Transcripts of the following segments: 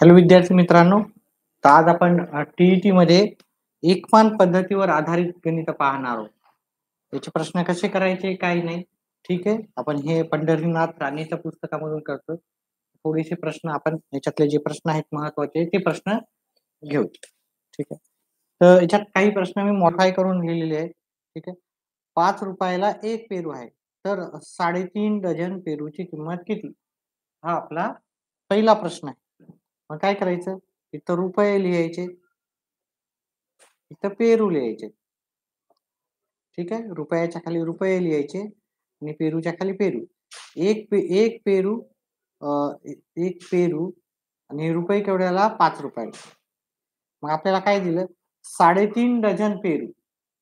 Hello विद्यार्थी मित्रांनो, तर आज आपण टीईटी मध्ये एकमान पद्धतीवर आधारित गणित पाहणार आहोत. याचे प्रश्न कसे करायचे काही नाही. ठीक आहे, आपण हे पंढरीनाथ राणेच्या पुस्तकामधून करतो. थोडेसे प्रश्न आपण याच्यातले जे प्रश्न आहेत महत्वाचे ते प्रश्न घेऊ. ठीक आहे, तर याच्यात काही प्रश्न मी मॉडिफाय करून लिहिलेले आहेत. ठीक आहे, 5 रुपयाला एक पेरू आहे, तर 3.5 डझन पेरूची किंमत किती? हा आपला पहिला प्रश्न आहे. मग काय करायचं, इथं रुपये लिहायचे, इथं पेरू लिहायचे. ठीक आहे, रुपयाच्या खाली रुपये लिहायचे आणि पेरूच्या खाली पेरू. एक पेरू एक पेरू आणि रुपये केवढ्याला? 5 रुपयाला. मग आपल्याला काय दिलं? 3.5 डझन पेरू.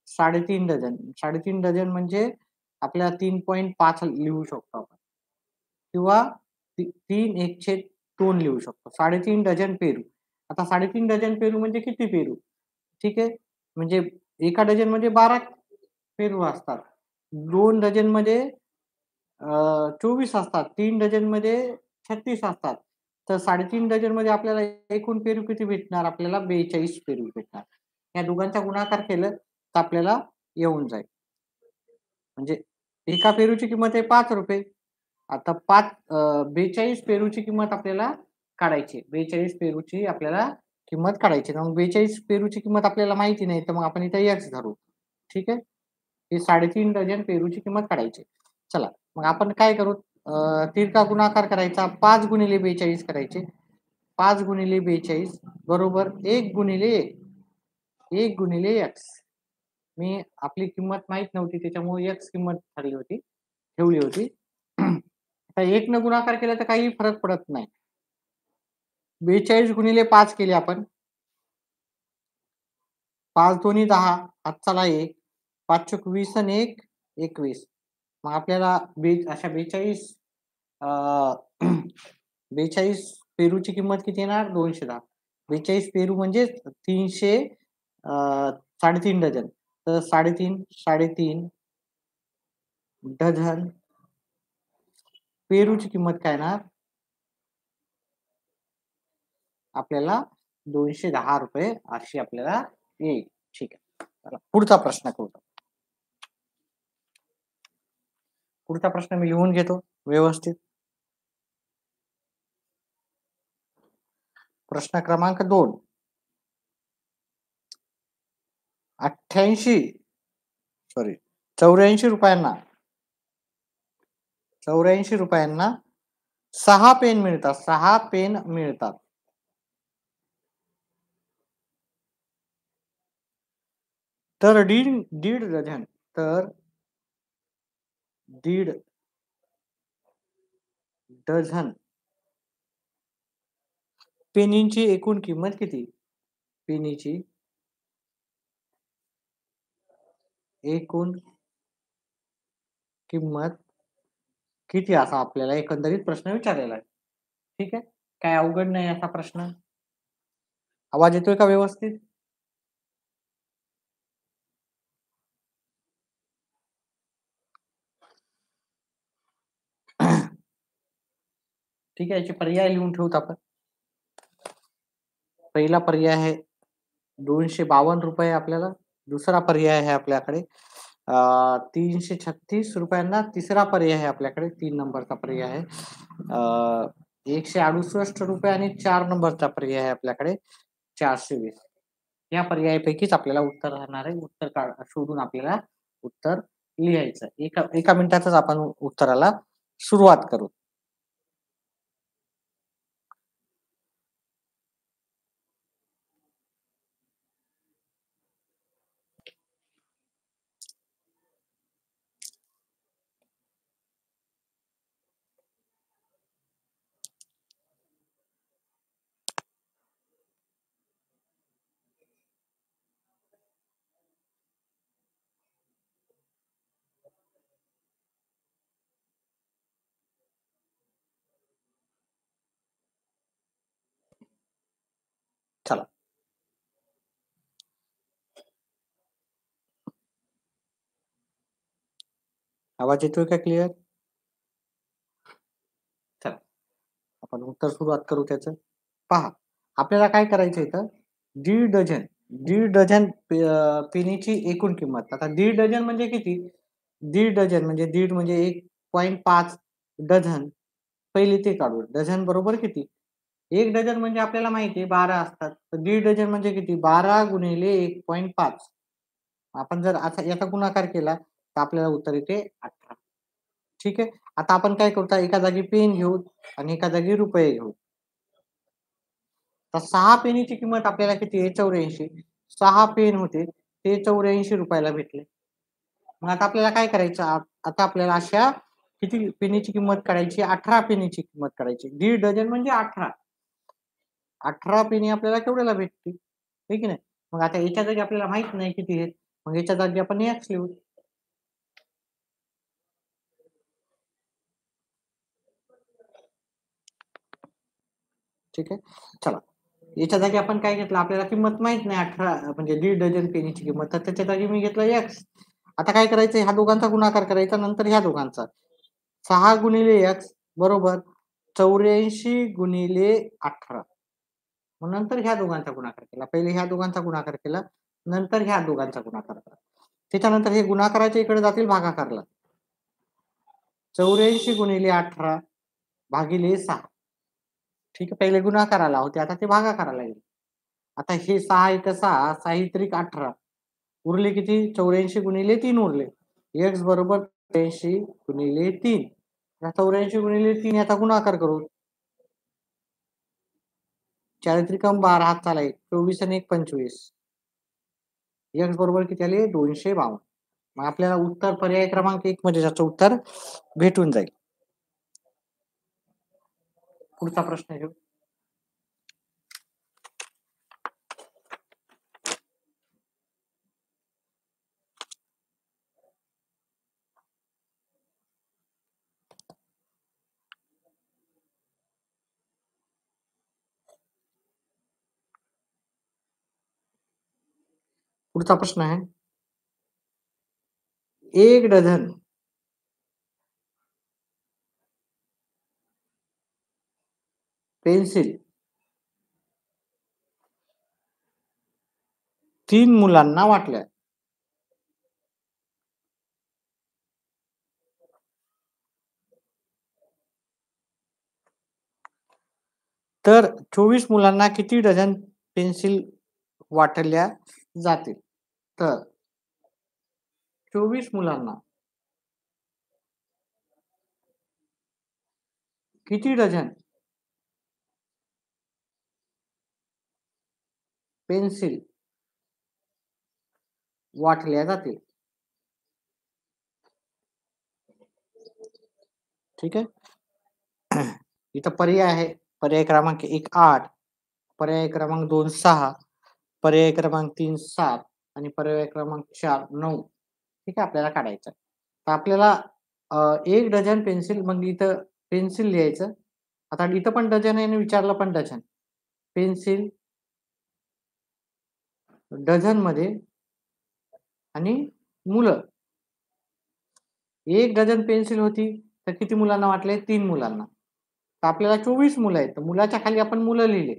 3.5 डझन. 3.5 डझन म्हणजे आपल्याला 3.5 लिहू शकतो आपण, किंवा 3 1/2 लिहू शकतो. 3.5 डझन पेरू. आता 3.5 डझन पेरू म्हणजे किती पेरू? ठीक आहे, म्हणजे एका डझन मध्ये 12 पेरू असतात. 2 डझन मध्ये 24 असतात. 3 डझन मध्ये 36 असतात. तर 3.5 डझन मध्ये आपल्याला एकूण पेरू किती भेटणार? आपल्याला 42 पेरू भेटणार. या दोघांचा गुणाकार केलं तर आपल्याला येऊन जाईल. म्हणजे एका पेरूची किंमत आहे 5 रुपये. आता 42 पेरूची किंमत आपल्याला काढायची. 42 पेरूची आपल्याला किंमत काढायची. मग 42 पेरूची किंमत आपल्याला माहिती नाही, तर मग आपण इथे एक्स धरू. ठीक आहे, ही 3.5 डझन पेरूची किंमत काढायची. चला, मग आपण काय करू? तिरका गुणाकार करायचा. 5 गुणिले 42 करायचे. 5 गुणिले 42 बरोबर 1 गुणिले 1. 1 गुणिले एक्स. मी आपली किंमत माहित नव्हती, त्याच्यामुळे एक्स किंमत ठरली होती, ठेवली होती. आता 1 न गुणाकार केला तर काही फरक पडत नाही. 42 गुणिले 5 केले आपण. 5 दोन्ही 10, हातचाला 1, 5 चोक 20 आणि 1 21. मग आपल्याला अशा 42 42 पेरूची किंमत किती येणार? 210. 42 पेरू म्हणजे 300 3.5 डझन. तर 3.5 डझन पेरूची किंमत काय येणार? आपल्याला 210 रुपये अशी आपल्याला येईल. ठीक आहे, चला पुढचा प्रश्न करू. पुढचा प्रश्न मी लिहून घेतो व्यवस्थित. प्रश्न क्रमांक 2. 84 रुपयांना 6 पेन मिळतात. 6 पेन मिळतात. तर दीड डझन पेनींची एकूण किंमत किती? पेनीची एकूण किंमत किती, असा आपल्याला एकंदरीत प्रश्न विचारलेला आहे. ठीक आहे, काय अवघड नाही असा प्रश्न. आवाज येतोय का व्यवस्थित? ठीक आहे, याचे पर्याय लिहून ठेवतो आपण. पहिला पर्याय आहे 252 रुपये आपल्याला. दुसरा पर्याय आहे आपल्याकडे 336 रुपयांना. तिसरा पर्याय आहे आपल्याकडे 3 नंबरचा पर्याय आहे 168 रुपये. आणि 4 नंबरचा पर्याय आहे आपल्याकडे 420. या पर्यायापैकीच आपल्याला उत्तर राहणार आहे. उत्तर शोधून आपल्याला उत्तर लिहायचं. एका मिनिटातच आपण उत्तराला सुरुवात करू. चला, आवाज येतोय का क्लिअर? चला, आपण उत्तर सुरुवात करू त्याचं. पहा, आपल्याला काय करायचं इथं, दीड डझन पेनीची एकूण किंमत. आता दीड डझन म्हणजे किती? दीड डझन म्हणजे दीड म्हणजे 1.5 डझन. पहिले ते काढू. डझन बरोबर किती? 1 डझन म्हणजे आपल्याला माहिती आहे 12 असतात. तर दीड डझन म्हणजे किती? 12 गुणिले 1.5. आपण जर असा याचा गुणाकार केला, तर आपल्याला उत्तर येते 18. ठीक आहे. आता आपण काय करू, एका जागी पेन घेऊ आणि एका जागी रुपये घेऊ. तर 6 पेनीची किंमत आपल्याला किती आहे? 84. 6 पेन होते ते 84 ला भेटले. मग आता आपल्याला काय करायचं? आता आपल्याला अशा किती पेनीची किंमत काढायची? 18 पेनीची किंमत काढायची. दीड डझन म्हणजे 18. 18 पेनी आपल्याला केवढ्याला भेटतील? हे की नाही? मग आता याच्या जागी आपल्याला माहित नाही किती आहेत. मग याच्या जागी आपण एक्स लिहू. ठीक आहे. चला. याच्या जागी आपण काय घेतलं? आपल्याला किंमत माहित नाही 18 म्हणजे दीड डझन पेनीची किंमत. तर त्याच्या जागी मी घेतलं एक्स. आता काय करायचं? ह्या दोघांचा गुणाकार करायचा, नंतर ह्या दोघांचा. 6 गुणिले एक्स बरोबर 84 गुणिले 18. मग नंतर ह्या दोघांचा गुणाकार केला. पहिले ह्या दोघांचा गुणाकार केला, नंतर ह्या दोघांचा गुणाकार केला. त्याच्यानंतर हे गुणाकाराच्या इकडे जातील भागाकारला. 84 गुणिले 18 भागिले 6. ठीक आहे. पहिले गुणाकाराला होते, आता ते भागाकाराला गेले. आता हे 6 एक 6, 6 त्रिक 18. उरले किती? 84 गुणिले 3 उरले. एक्स बरोबर 84 गुणिले 3. 84 गुणिले 3 याचा गुणाकार करू. 4 त्रिकम 12 हात चाला 24 आणि 1 25. एक्स बरोबर किती आले? 252. मग आपल्याला उत्तर पर्याय क्रमांक 1 मध्ये त्याचं उत्तर भेटून जाईल. पुढचा प्रश्न घेऊ. पुढचा प्रश्न आहे, 1 डझन पेन्सिल 3 मुलांना वाटल्या. तर 24 मुलांना किती डझन पेन्सिल वाटल्या जातील? तर 24 मुलांना किती डझन पेन्सिल वाटल्या जातील? ठीक आहे. इथं पर्याय आहे. पर्याय क्रमांक 1 8, पर्याय क्रमांक 2 6, पर्याय क्रमांक 3 7 आणि पर्याय क्रमांक 4 9. ठीक आहे, आपल्याला काढायचं. तर आपल्याला 1 डझन पेन्सिल, मग इथं पेन्सिल लिहायचं. आता इथं पण डझन आहे आणि विचारलं पण डझन. पेन्सिल डझन मध्ये आणि मुलं. 1 डझन पेन्सिल होती तर किती मुलांना वाटले? 3 मुलांना. तर आपल्याला 24 मुलं आहेत. तर मुलाच्या खाली आपण मुलं लिहिले.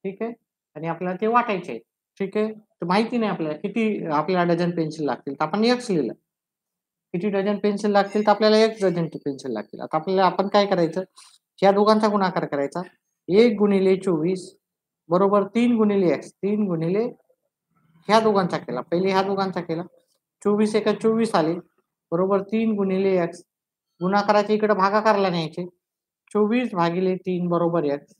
ठीक आहे. आणि आपल्याला ते वाटायचे आहेत. ठीक आहे. तर माहिती नाही आपल्याला किती आपल्याला डझन पेन्सिल लागतील. तर आपण एक्स लिहिलं. किती डझन पेन्सिल लागतील? तर आपल्याला 1 डझन पेन्सिल लागतील. आता आपल्याला आपण काय करायचं? या दोघांचा गुणाकार करायचा. 1 गुणिले 24 बरोबर 3 गुणिले एक्स. 3 गुणिले ह्या दोघांचा केला. पहिले ह्या दोघांचा केला. 24 एका 24 आले. बरोबर 3 गुणिले एक्स. गुणाकाराच्या इकडे भागाकारला न्यायचे. 24 भागिले 3 बरोबर एक्स.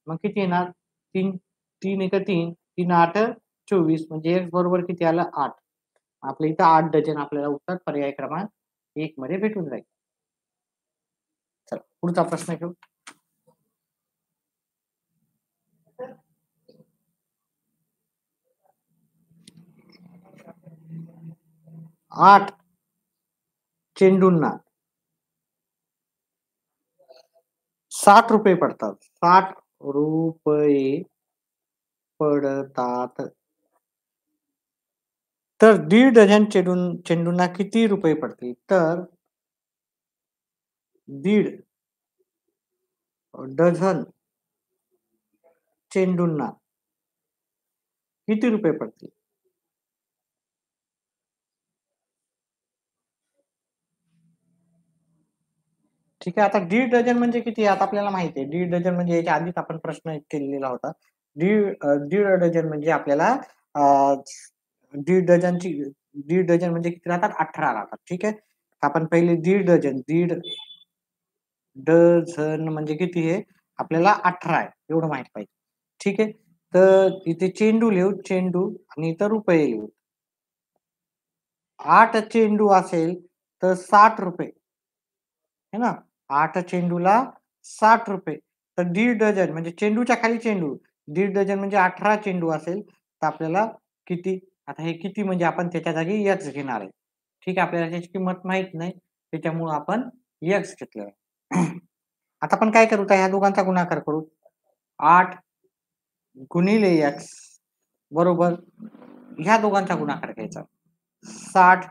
मग किती येणार? 3 3 एका 3, 3 8 24 म्हणजे एक्स बरोबर किती आलं? 8. आपल्या इथं 8 डझन आपल्याला उत्तर पर्याय क्रमांक 1 मध्ये भेटून जाईल. चला पुढचा प्रश्न घेऊ. 8 चेंडूंना 60 रुपये पडतात. 60 रुपये पडतात. तर दीड डझन चेंडूंना किती रुपये पडतील? तर दीड डझन चेंडूंना किती रुपये पडतील? ठीक आहे. आता दीड डझन म्हणजे किती? आता आपल्याला माहिती आहे. दीड डझन म्हणजे याच्या आधीच आपण प्रश्न केलेला होता. दीड डझन म्हणजे आपल्याला अ, दीड डझनची दीड डझन म्हणजे किती राहतात? 18 राहतात. ठीक आहे. आपण पहिले दीड डझन म्हणजे किती आहे? आपल्याला 18 आहे. एवढं माहित पाहिजे. ठीक आहे. तर इथे चेंडू लिहू, चेंडू आणि इथं रुपये लिहू. 8 चेंडू असेल तर ₹60 है ना? 8 चेंडूला ₹60 तर दीड डझन म्हणजे चेंडूच्या खाली चेंडू. दीड डझन म्हणजे 18 चेंडू असेल तर आपल्याला किती? आता हे किती म्हणजे आपण त्याच्या जागी एक्स घेणार आहे. ठीक आहे. आपल्याला त्याची किंमत माहीत नाही. त्याच्यामुळं आपण एक्स घेतलं. आता आपण काय करू? तर ह्या दोघांचा गुणाकार करू. 8 गुणिले एक्स बरोबर ह्या दोघांचा गुणाकार घ्यायचा. 60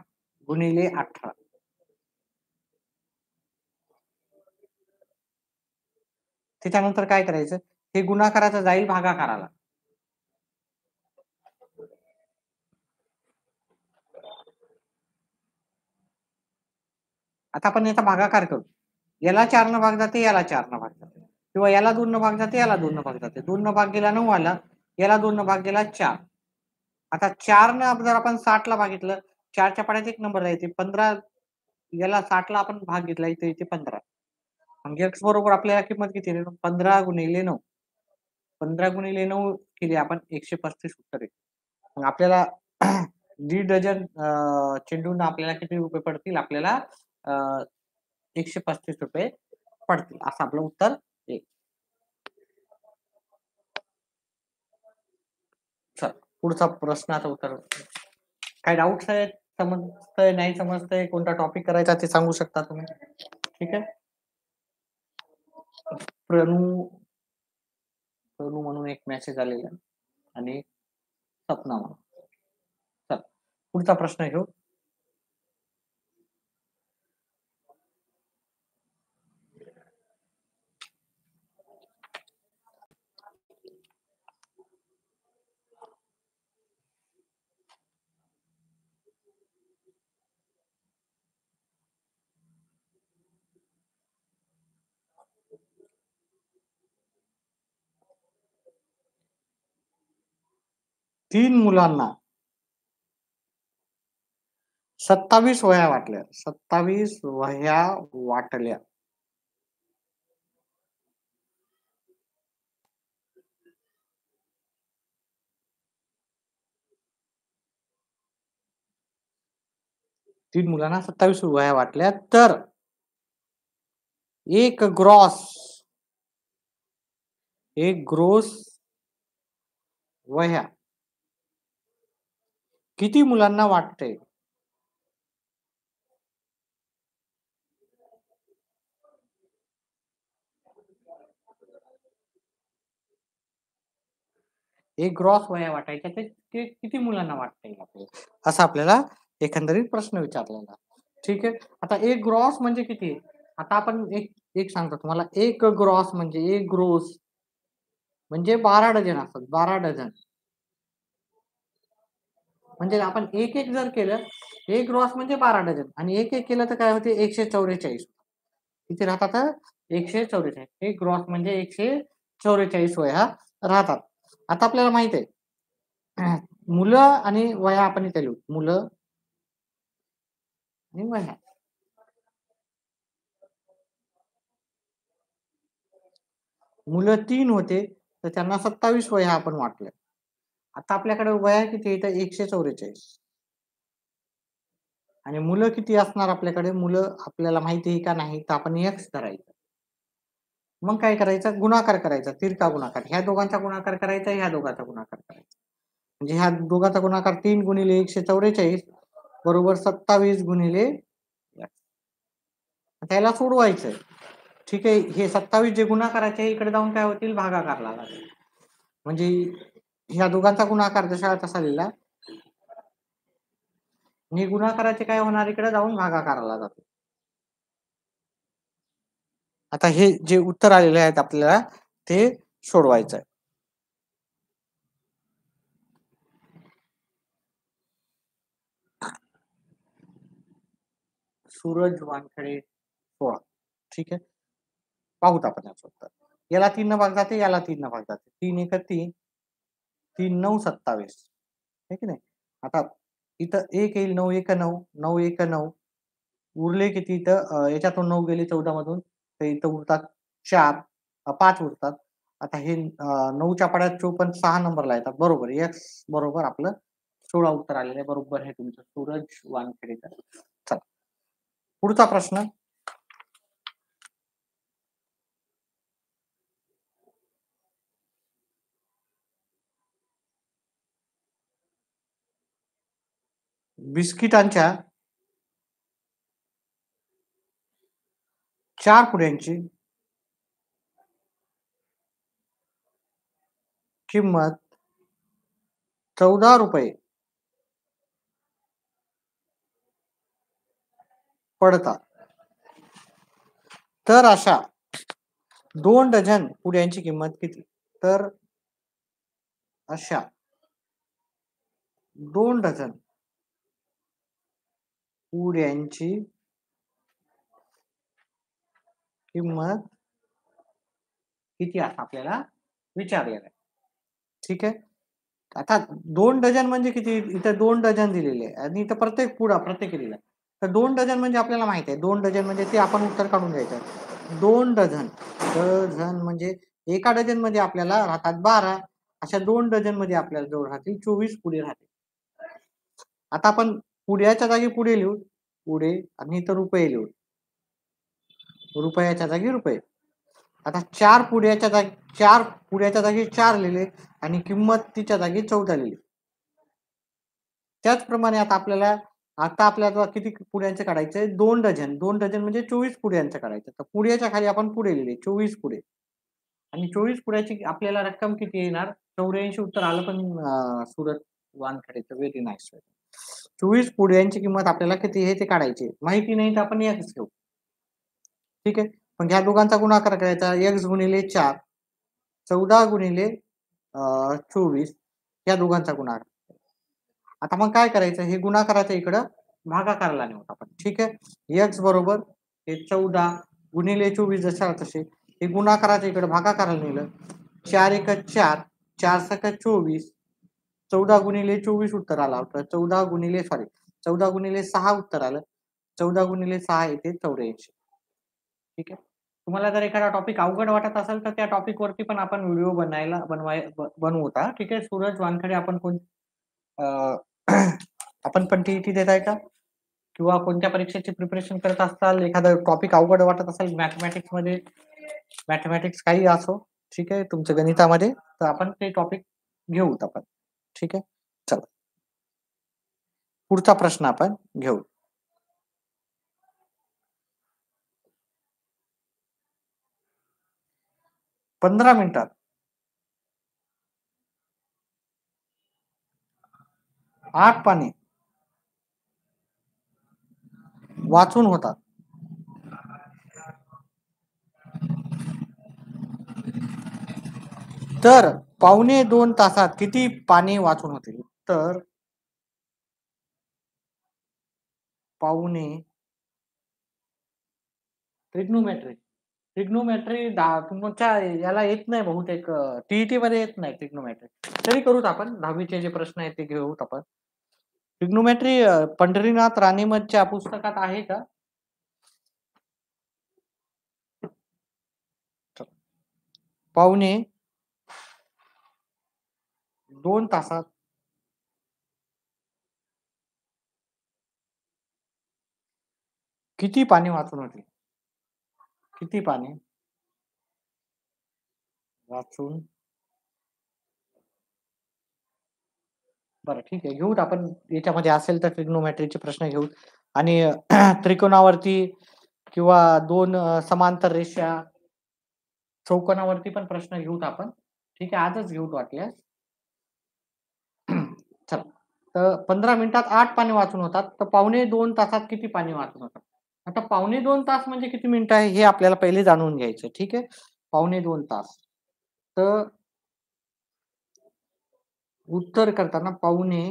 गुणिले 18. त्याच्यानंतर काय करायचं? हे गुणाकाराचं जाईल भागाकाराला. आता आपण याचा भागाकार करू. याला 4 न भाग जाते, याला 4 न भाग जाते. किंवा याला 2 न भाग जाते, याला 2 न भाग जाते. 2 न भाग गेला 9 आला, याला 2 न भाग गेला 4. आता 4 न जर आपण 60 ला भागितलं, 4च्या पाड्यात 1 नंबर राहते. 15 याला 60 ला आपण भाग घेतला इथे इथे 15. म्हणजे x बरोबर आपल्याला किंमत किती आहे? 15 गुणिले 9. 15 गुणिले 9 केली आपण 135 उत्तर आहे. मग आपल्याला दीड डझन चेंडूंना आपल्याला किती रुपये पडतील? आपल्याला अ, ₹135 पडतील. असं आपलं उत्तर येईल. चला पुढचा प्रश्नाचं उत्तर. काही डाउट्स आहेत? समजतंय, नाही समजतंय? कोणता टॉपिक करायचा ते सांगू शकता तुम्ही. ठीक आहे. प्रणू प्रणू म्हणून एक मेसेज आलेला आणि सपना म्हणून. चला पुढचा प्रश्न घेऊ. 3 मुलांना 27 वह्या वाटल्या. 27 वह्या वाटल्या. तीन मुलांना 27 वह्या वाटल्या तर एक ग्रोस वह्या किती मुलांना वाटते? एक ग्रॉस वह्या वाटायच्या ते किती मुलांना वाटता येईल आपल्याला? असा आपल्याला एकंदरीत प्रश्न विचारलेला. ठीक आहे. आता एक ग्रॉस म्हणजे किती? आता आपण एक एक सांगतो तुम्हाला. एक ग्रॉस म्हणजे एक ग्रोस म्हणजे 12 डझन असतात. 12 डझन. म्हणजे आपण एक जर केलं, एक ग्रॉस म्हणजे 12 डझन आणि एक केलं तर काय होते? 144. किती राहतात? 144. एक ग्रॉस म्हणजे 144 वह्या राहतात. आता आपल्याला माहित आहे मुलं आणि वह्या आपण इथे लिहू. मुलं आणि वह्या. मुलं 3 होते, तर त्यांना 27 वह्या आपण वाटल्या. आता आपल्याकडे वह्या किती आहेत? 144 आणि मुलं किती असणार आपल्याकडे? मुलं आपल्याला माहिती आहे का नाही? तर आपण एक्स धरायचं. मग काय करायचं? गुणाकार करायचा, तिरका गुणाकार. ह्या दोघांचा गुणाकार करायचा, ह्या दोघांचा गुणाकार करायचा. म्हणजे ह्या दोघांचा गुणाकार 3 गुणिले 144 बरोबर 27 गुणिले एक्स. त्याला सोडवायचं. ठीक आहे. हे 27 जे गुणाकाराचे इकडे जाऊन काय होतील? भागाकारला लागेल. म्हणजे ह्या दोघांचा गुणाकार जसा तसा लिहिला. आणि गुणाकाराचे काय होणार? इकडे जाऊन भागाकाराला जातो. आता हे जे उत्तर आलेले आहेत आपल्याला ते सोडवायचं आहे. सूरज वानखेडे 16. ठीक आहे. पाहूत आपण याचं उत्तर. याला 3 न भाग जाते, याला 3 न भाग जाते. 3 एक 3, 3 9 27. आहे की नाही? आता इथं 1 येईल, 9 एक 9, 9 एक 9. उरले किती इथं याच्यातून 9 गेले 14 मधून, तर इथं उरतात 4, 5 उरतात. आता हे 9च्या पाढ्यात 54 6 नंबरला येतात. बरोबर. एक्स बरोबर आपलं 16 उत्तर आलेलं आहे. बरोबर आहे तुमचं सूरज वानखेडेकर. चला. पुढचा प्रश्न. बिस्किटांच्या 4 पुड्यांची किंमत ₹14 पडतात. तर अशा 2 डझन पुड्यांची किंमत किती? तर अशा 2 डझन पुड्यांची किंमत किती असं आपल्याला विचारलेलं आहे. ठीक आहे. आता 2 डझन म्हणजे किती? इथं 2 डझन दिलेले आहे आणि इथं प्रत्येक पुडा प्रत्येक दिला. तर 2 डझन म्हणजे आपल्याला माहिती आहे. 2 डझन म्हणजे ते आपण उत्तर काढून घ्यायचं. 2 डझन. डझन म्हणजे एका डझनमध्ये आपल्याला राहतात 12. अशा 2 डझनमध्ये आपल्याला जवळ राहतील 24 पुडे राहतील. आता आपण पुड्याच्या जागी पुढे लिहू. पुढे आणि इथं रुपये लिहू. रुपयाच्या जागी रुपये. आता 4 पुड्याच्या जागी 4 लिहिले आणि किंमत तिच्या जागी 14 लिहिली. त्याचप्रमाणे आता आपल्याला किती पुड्यांचे काढायचे? 2 डझन. 2 डझन म्हणजे 24 पुड्यांचं काढायचं. तर पुड्याच्या खाली आपण पुढे लिहिले 24 पुडे. आणि 24 पुड्याची आपल्याला रक्कम किती येणार? 84 उत्तर आलं पण सुरत वानखेडेचं. Very nice. 24 पुड्यांची किंमत आपल्याला किती आहे ते काढायची. माहिती नाही तर आपण एक्स घेऊ. ठीक आहे. पण ह्या दोघांचा गुणाकार करायचा. एक्स गुणिले 4, 14 गुणिले 24 या दोघांचा गुणाकार. आता मग काय करायचं? हे गुणाकाराच्या इकडं भागाकाराला नेऊ आपण. ठीक आहे. एक्स बरोबर हे 14 गुणिले 24 जशा तसे हे गुणाकाराच्या इकडे भागाकाराला नेलं. 4 एक 4, 4 सक 24, 14 गुणिले 24 उत्तर आला होता. 14 गुणिले 6 उत्तर आलं. 14 गुणिले 6 येते 84. ठीक आहे. तुम्हाला जर एखादा टॉपिक अवघड वाटत असेल तर त्या टॉपिक वरती पण आपण व्हिडिओ बनवू होता. ठीक आहे. सूरज वानखेडे आपण कोण आपण पण टीईटी देताय का? किंवा कोणत्या परीक्षेची प्रिपरेशन करत असाल, एखादा टॉपिक अवघड वाटत असेल मॅथमॅटिक्स काही असो, ठीक आहे, तुमच्या गणितामध्ये, तर आपण ते टॉपिक घेऊत आपण. ठीक आहे. चला. पुढचा प्रश्न आपण घेऊ. पंधरा मिनिटात 8 पाने वाचून होतात. तर पावणे 2 तासात किती पाने वाचून होतील? तर पावणे ट्रिग्नोमेट्री तुमच्या याला येत नाही बहुतेक, टीईटी मध्ये येत नाही ट्रिग्नोमेट्री. तरी करूत आपण 10वीचे जे प्रश्न आहेत ते घेऊत आपण. ट्रिग्नोमेट्री पंढरीनाथ राणेमतच्या पुस्तकात आहे का? पावणे 2 तासात किती पाने वाचून होतील? किती पाने वाचून? बरं ठीक आहे, घेऊत आपण. याच्यामध्ये असेल तर ट्रिग्नोमेट्रीचे प्रश्न घेऊ आणि त्रिकोणावरती किंवा 2 समांतर रेषा, चौकोनावरती पण प्रश्न घेऊत आपण. ठीक आहे, आजच घेऊत वाटल्यास. चला. तर 15 मिनिटात 8 पाने वाचून होतात. तर पावणे 2 तासात किती पाने वाचून होतात? आता पावणे 2 तास म्हणजे किती मिनिटं आहे हे आपल्याला पहिले जाणून घ्यायचं. ठीक आहे. पावणे 2 तास. तर उत्तर करताना पावणे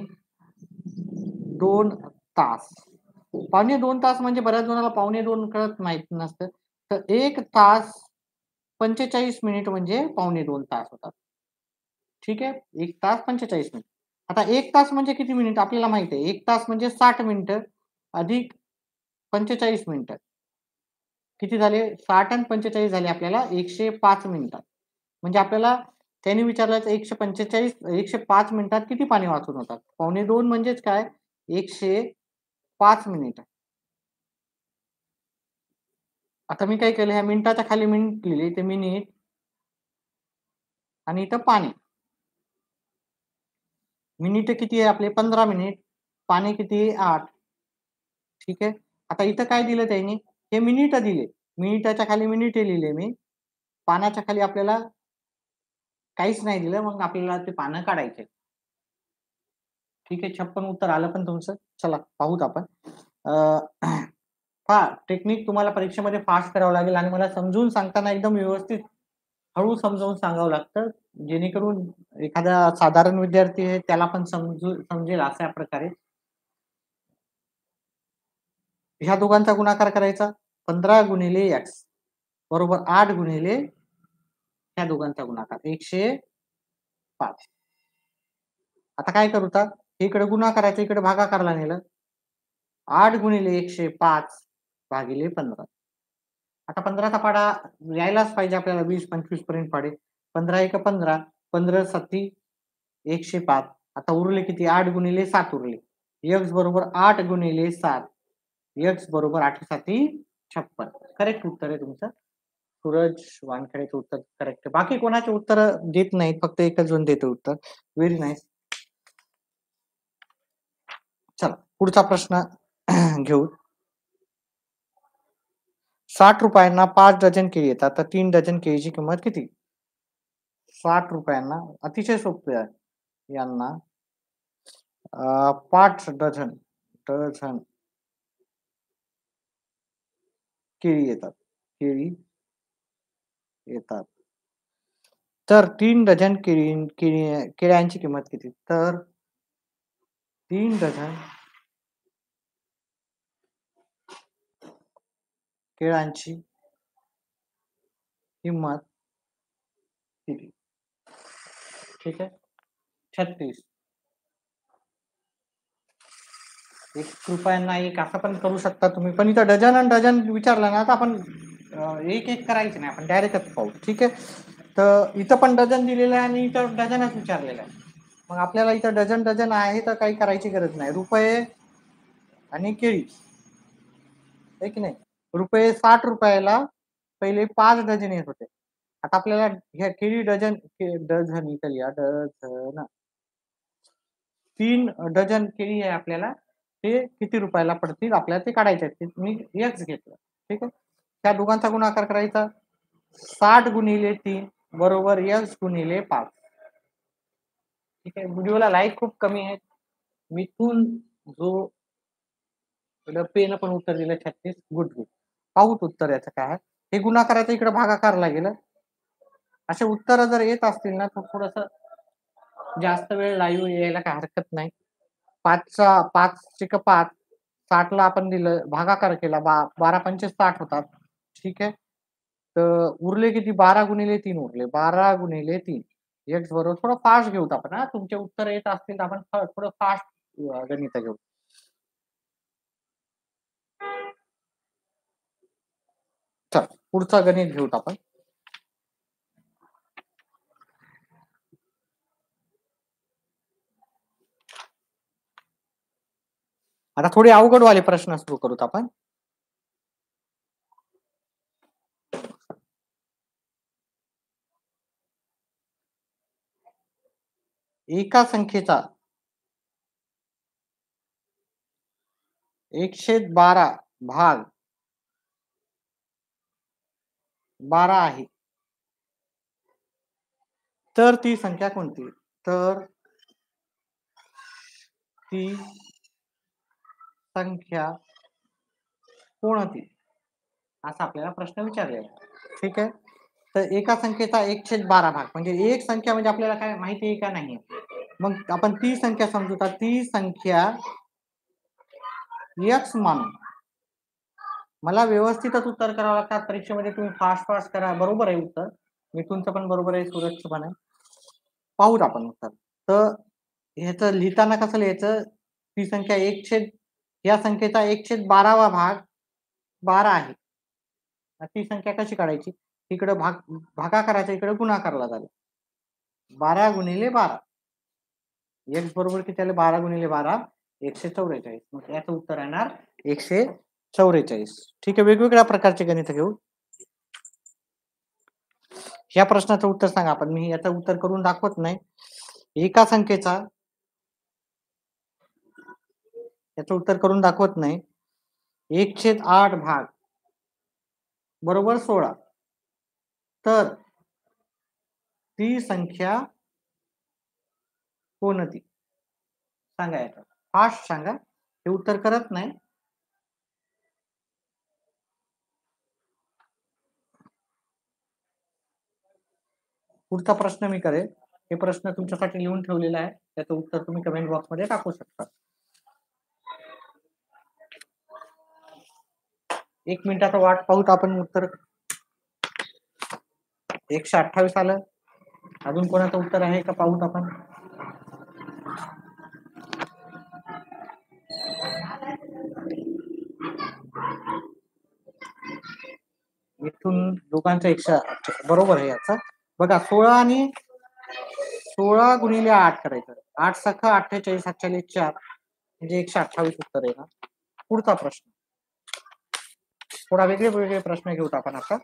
2 तास. पावणे 2 तास म्हणजे बऱ्याच जणाला पावणे 2 कळत माहित नसतं. तर 1 तास 45 मिनिट म्हणजे पावणे 2 तास होतात. ठीक आहे. 1 तास 45 मिनिट. आता 1 तास म्हणजे किती मिनिट आपल्याला माहिती आहे. 1 तास म्हणजे 60 मिनिटं अधिक 45 मिनिटं. किती झाले? 60 आणि 45 झाले आपल्याला 105 मिनिटात. म्हणजे आपल्याला त्याने विचारलं तर 145 105 मिनिटात किती पाणी वाचून होतात? पावणे 2 म्हणजेच काय? 105 मिनिटं. आता मी काय केलं ह्या मिनिटाच्या खाली मिनिट लिहिले ते मिनिट आणि इथं पाणी. मिनिटं किती आहे आपले 15 मिनिट. पाणी किती आहे 8. ठीक आहे. आता इथं काय दिलं त्यांनी? हे मिनिटं दिले. मिनिटाच्या खाली मिनिटे लिहिले मी. पानाच्या खाली आपल्याला काहीच नाही दिलं. मग आपल्याला ते पानं काढायचे. ठीक आहे. 56 उत्तर आलं पण तुमचं. चला पाहूत आपण. पहा टेक्निक तुम्हाला परीक्षेमध्ये फास्ट करावं लागेल आणि मला समजून सांगताना एकदम व्यवस्थित हळू समजावून सांगावं लागतं. जेणेकरून एखादा साधारण विद्यार्थी आहे त्याला पण समजेल अशा प्रकारे. ह्या दोघांचा गुणाकार करायचा 15 गुणिले x बरोबर 8 गुणिले ह्या दोघांचा गुणाकार 105. आता काय करू आता? इकडे गुणाकाराचं इकडे भागाकारला नेलं. 8 गुणिले 105 भागिले 15. आता 15चा पाढा यायलाच पाहिजे आपल्याला 20-25 पर्यंत पाढे. 15 एक 15, 15 सत्ती 105. आता उरले किती? 8 गुणिले 7 उरले. x बरोबर 8 गुणिले 7. x बरोबर 8 साती 56. करेक्ट उत्तर आहे तुमचं. सूरज वानखेडेचं उत्तर करेक्ट आहे. बाकी कोणाचे उत्तर देत नाहीत. फक्त एकच जण देतो उत्तर. Very nice. चला पुढचा प्रश्न घेऊ. 60 रुपयांना 5 डझन केळी येतात. तर 3 डझन केळीची किंमत किती? 60 रुपयांना अतिशय सोपे आहे. यांना 5 डझन डझन केळी येतात. केळी येतात. तर 3 डझन केळ्यांची किंमत किती? तर 3 डझन केळांची किंमत किती? ठीक आहे. 36. 1 रुपयांना 1 असं पण करू शकता तुम्ही. पण इथं डझन आणि डझन विचारलं ना तर आपण एक करायचं नाही. आपण डायरेक्टच पाहू. ठीक आहे. तर इथं पण डझन दिलेलं आहे आणि इथं डझनच विचारलेलं आहे. मग आपल्याला इथं डझन आहे तर काही करायची गरज नाही. रुपये आणि केळी. आहे की नाही? रुपये 60 रुपयाला पहिले 5 डझन येत होते. आता आपल्याला ह्या केळी डझन डझन इथं लिहा डझन. 3 डझन केळी आहे आपल्याला. ते किती रुपयाला पडतील आपल्याला ते काढायचे आहेत. मी एक्स घेतलं. ठीक आहे. त्या दोघांचा गुणाकार करायचा. 60 गुणिले 3 बरोबर एक्स गुणिले 5. ठीक आहे. व्हिडिओला लाईक खूप कमी आहेत. मिथून जो पेन पण उत्तर दिलं 36. Good good. पाहूत उत्तर याचं काय आहे. हे गुणाकाराचं इकडे भागाकारला गेलं. असे उत्तर जर येत असतील ना तर थोडंसं जास्त वेळ लाईव्ह यायला काही हरकत नाही. 5 चे 5 60ला आपण दिलं भागाकार केला 12 पंचे 60 होतात. ठीक आहे. तर उरले किती? 12 गुणिले 3 उरले. 12 गुणिले 3 एक्स बरोबर थोडं फास्ट घेऊत आपण. तुमचे उत्तर येत असतील तर आपण थोडं फास्ट गणित घेऊ. चल पुढचा गणित घेऊत आपण. आता थोडे अवघडवाले प्रश्न सुरू करूत आपण. एका संख्येचा 112 भाग 12 आहे. तर ती संख्या कोणती? तर ती संख्या कोणती? असा आपल्याला प्रश्न विचारलेला आहे. ठीक आहे. तर एका संख्येचा 112 भाग म्हणजे एक संख्या म्हणजे आपल्याला काय माहिती आहे का नाही? मग आपण ती संख्या समजू का ती संख्या x मानून मला व्यवस्थितच उत्तर करावं लागतात परीक्षेमध्ये. तुम्ही फास्ट फास्ट करा. बरोबर आहे उत्तर, मिथूनचं पण बरोबर आहे, सूरजचं पण आहे. पाहूत आपण उत्तर. तर ह्याचं लिहिताना कसं लिहायचं, ती संख्या या संख्येचा 1/12 भाग 12 आहे. ती संख्या कशी काढायची, इकडे भागाकाराच्या इकडे गुणाकारला झाला. 12 गुणिले 12 x बरोबर किती आले, 12 गुणिले 12 144. मग याचं उत्तर येणार 144. ठीक आहे, वेगवेगळ्या प्रकारचे गणित घेऊ. या प्रश्नाचं उत्तर सांगा. आपण मी याचं उत्तर करून दाखवत नाही. एका संख्येचा याचं उत्तर करून दाखवत नाही. 1/8 भाग बरोबर 16. तर ती संख्या कोणती सांगा. याचं फास्ट सांगा, हे उत्तर करत नाही. पुढचा प्रश्न मी करेल. हे प्रश्न तुमच्यासाठी लिहून ठेवलेला आहे, त्याचं उत्तर तुम्ही कमेंट बॉक्स मध्ये टाकू शकता. 1 मिनिटाचा वाट पाहूत आपण. उत्तर 128 आलं. अजून कोणाचं उत्तर आहे का पाहूत आपण. इथून दोघांचा 108 बरोबर आहे. याचा बघा, 16 गुणिले 8 करायचं. 8 सखा 48, 4 म्हणजे 128 उत्तर आहे ना. पुढचा प्रश्न थोडा वेगळे प्रश्न घेऊत आपण आता.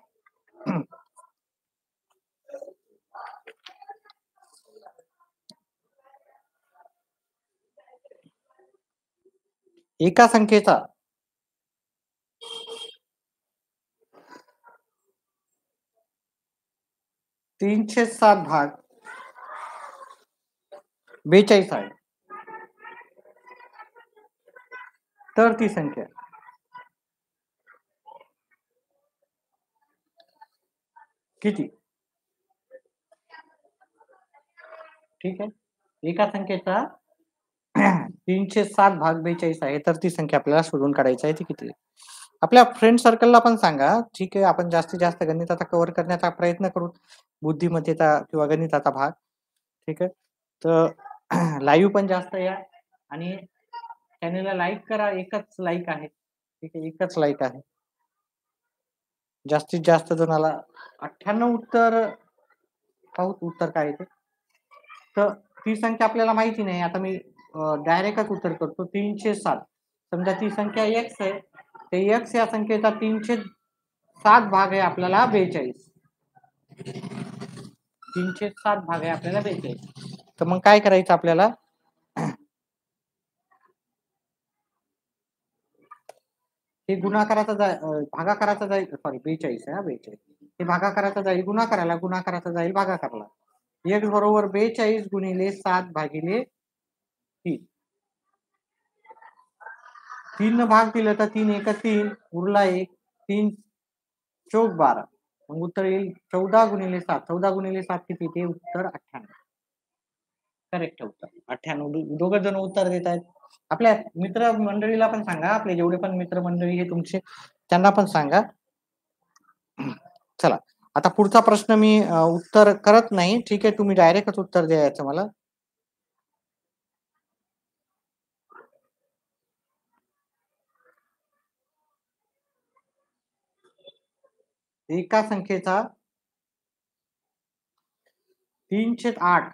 एका संख्येचा 307 भाग 42 आहे. तर ती संख्या किती. ठीक आहे, एका संख्येचा 307 भाग 42 आहे. तर ती संख्या आपल्याला शोधून काढायची आहे. ती किती. आपल्या फ्रेंड सर्कलला पण सांगा. ठीक आहे, आपण जास्तीत जास्त गणिताचा कव्हर करण्याचा प्रयत्न करू, बुद्धिमत्तेचा किंवा गणिताचा भाग. ठीक आहे, तर लाईव्ह पण जास्त या आणि चॅनलला लाईक करा. एकच लाईक आहे. ठीक आहे, एकच लाईक आहे. जास्तीत जास्त जणाला 98 उत्तर पाहू. उत्तर काय येते. तर ती संख्या आपल्याला माहिती नाही. आता मी डायरेक्टच उत्तर करतो. 307. समजा ती संख्या x आहे, ते x या संख्येचा 307 भाग आहे आपल्याला 42. 307 भाग आहे आपल्याला 42. तर मग काय करायचं आपल्याला, हे गुणाकाराचा भागाकाराचा जाईल. सॉरी, 42 आहे. 42 हे भागाकाराचा जाईल गुणाकाराला, गुणाकाराचा जाईल भागाकाराला. x बरोबर 42 गुणिले 7 भागिले 3. 3 भाग दिलं तर 3 1 3 उरला 1. 3 चौक 12. मग उत्तर येईल 14 गुणिले 7. 14 गुणिले 7 किती, ते उत्तर 98. करेक्ट उत्तर 98. दोघं जण उत्तर देत आहेत. आपल्या मित्र मंडळीला पण सांगा, आपले जेवढे पण मित्र मंडळी हे तुमचे, त्यांना पण सांगा. चला, आता पुढचा प्रश्न मी उत्तर करत नाही. ठीक आहे, तुम्ही डायरेक्टच उत्तर द्यायचं मला. एका संख्येचा 308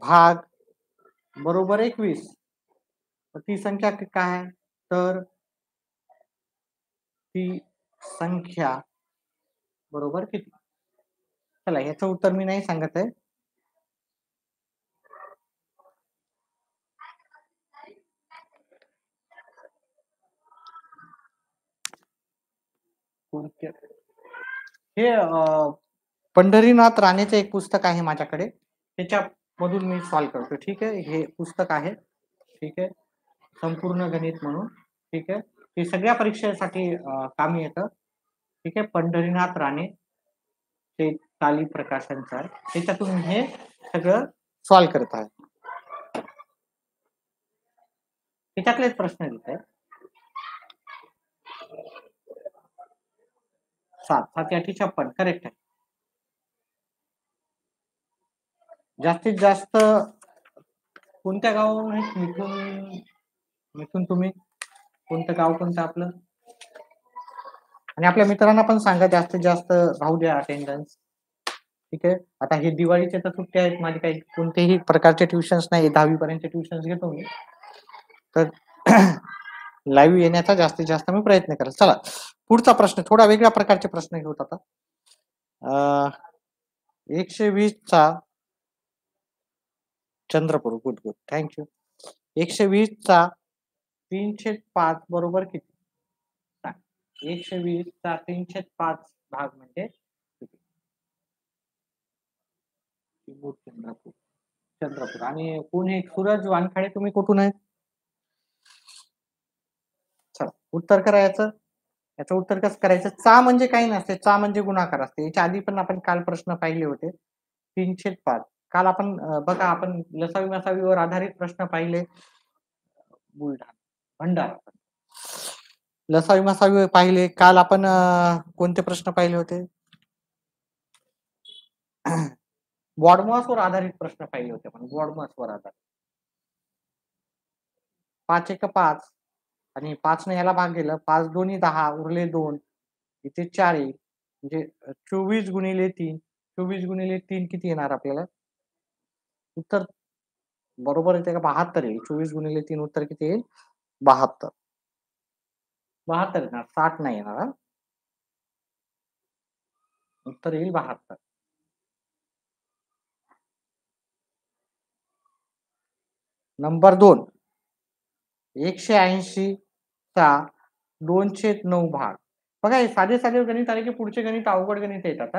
भाग बरोबर 21. तर ती संख्या काय आहे. तर ती संख्या बरोबर किती. चला, याचं उत्तर मी नाही सांगत आहे. हे पंढरीनाथ राणेचं एक पुस्तक आहे माझ्याकडे, त्याच्यामधून मी सॉल्व्ह करतो. ठीक आहे, हे पुस्तक आहे. ठीक आहे, संपूर्ण गणित म्हणून. ठीक आहे, हे सगळ्या परीक्षेसाठी कामी येतं. ठीक आहे, पंढरीनाथ राणे ते ताली प्रकाशनचं आहे. त्याच्यातून हे सगळं सॉल्व्ह करत आहे. त्याच्यातलेच प्रश्न देत आहे. 7 7 8 56 करेक्ट आहे. जास्तीत जास्त कोणत्या गावावरून आहेत? मिथून तुम्ही कोणतं गाव कोणतं आपलं? आणि आपल्या मित्रांना पण सांगा जास्तीत जास्त राहू द्या अटेंडन्स. ठीक आहे. आता हे दिवाळीच्या तर सुट्ट्या आहेत, माझे काही कोणतेही प्रकारचे ट्युशन्स नाही, 10वी पर्यंत ट्युशन्स घेतो मी. तर लाईव्ह येण्याचा जास्तीत जास्त मी प्रयत्न करेल. चला पुढचा प्रश्न, थोडा वेगळ्या प्रकारचे प्रश्न घेऊत आता. 120 चा चंद्रपूर, गुड गुड, थँक्यू. 120 चा 3/5 बरोबर किती? 120 चा 3/5 भाग म्हणजे किती? चंद्रपूर, चंद्रपूर. आणि पुणे, सूरज वानखडे तुम्ही कुठून आहेत? चला उत्तर करायचं. याचं उत्तर कसं करायचं? चा म्हणजे काही नसते, चा म्हणजे गुणाकार असते. याच्या आधी पण आपण काल प्रश्न पाहिले होते. 3/5 काल आपण बघा, आपण लसावी मसावीवर आधारित प्रश्न पाहिले. बुलढाणा, भंडारा, लसावी मसावी पाहिले. काल आपण कोणते प्रश्न पाहिले होते? बॉडमॉसवर आधारित प्रश्न पाहिले होते. पण बॉडमॉसवर आधारित 5 1 5 आणि 5 ने याला भाग गेलं, 5 दोन्ही 10 उरले 2, इथे 4 येईल. म्हणजे 24 गुणिले 3, 24 गुणिले 3 किती येणार आपल्याला? उत्तर बरोबर येते का? 72 येईल. 24 गुणिले 3 उत्तर किती येईल? 72. 72 येणार, 60 नाही येणार. उत्तर येईल 72. नंबर 2, 180 चा 2/9 भाग. बघा हे साधे साधे गणित आले की पुढचे गणित अवघड गणित येतात.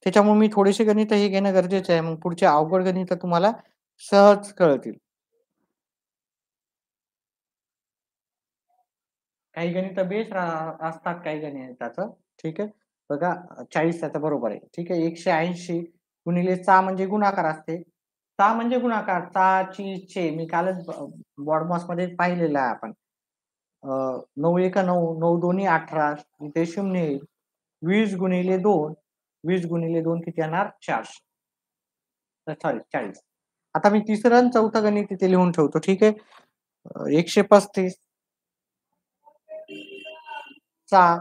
त्याच्यामुळे मी थोडेसे गणित हे घेणं गरजेचं आहे. मग पुढचे अवघड गणित तुम्हाला सहज कळतील. काही गणित बेस असतात, काही गणिताचं. ठीक आहे. बघा 40 त्याचा बरोबर आहे. ठीक आहे. 180 गुणिले 6 म्हणजे गुणाकार असते. 6 म्हणजे गुणाकार. 6 ची चे मी कालच बॉडमॉस मध्ये पाहिलेलं आहे आपण. 9 1 9, 9 दोन्ही 18, इथे 0 येईल. 20 गुणिले 2, 20 गुणिले 2 किती येणार? 400. सॉरी 40. आता मी तिसरं आणि चौथं गणित इथे लिहून ठेवतो. ठीक आहे. 135 चा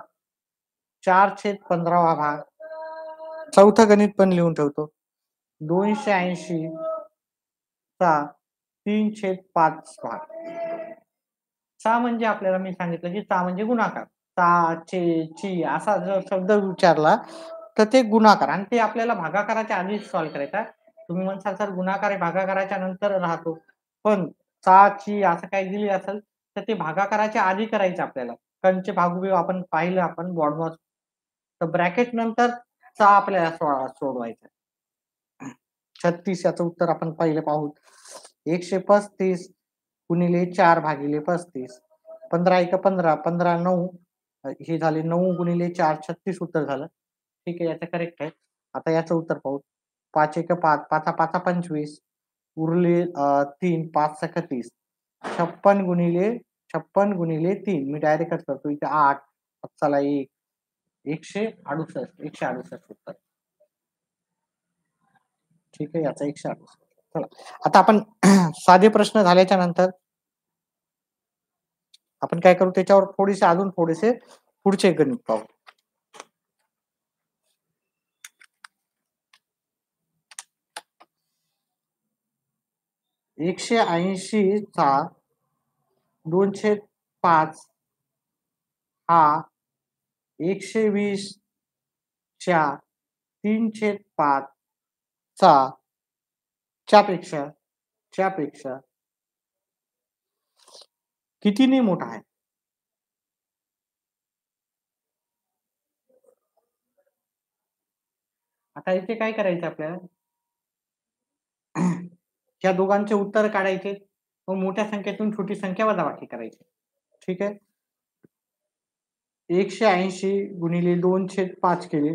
4/15 भाग. चौथं गणित पण लिहून ठेवतो. 280 चा 3/5 भाग. 6 म्हणजे आपल्याला मी सांगितलं की 6 म्हणजे गुणाकार. 6 चे ची असा जर शब्द विचारला तर ते गुणाकार, आणि ते आपल्याला भागाकाराच्या आधीच सॉल्व्ह करायचा. तुम्ही म्हणसाल सर गुणाकार आहे भागाकाराच्या नंतर राहतो, पण 6 ची असं काही दिली असेल तर ते भागाकाराच्या आधी करायचं आपल्याला. कंचे भागू आपण पाहिलं, आपण बॉडमॉस. तर ब्रॅकेट नंतर 6 आपल्याला सोडवायचं. 36 याचं उत्तर आपण पहिले पाहू. 135 गुणिले 4 भागिले 35. 15 1 15, 15 9, हे झाले 9 गुणिले 4 36 उत्तर झालं. ठीक आहे, याचं करेक्ट आहे. आता याचं उत्तर पाहू. 5 1 5, 5 5 25, उरले 3, 5 6 30. 56 गुणिले 3 मी डायरेक्टच करतो. इथे 8, चला 1, 168 उत्तर. ठीक आहे, याचा 168. चला आता आपण साधे प्रश्न झाल्याच्या नंतर आपण काय करू, त्याच्यावर थोडेसे अजून थोडेसे पुढचे गणित पाहू. एकशे 80 चा 2/5 हा 120 च्या 3/5 चा च्यापेक्षा कितीने मोठा आहे? आता इथे काय करायचं आपल्याला? या दोघांचे उत्तर काढायचे, मग मोठ्या संख्येतून छोटी संख्या वजाबाकी करायची. ठीक आहे. 180 गुणिले 2/5 केले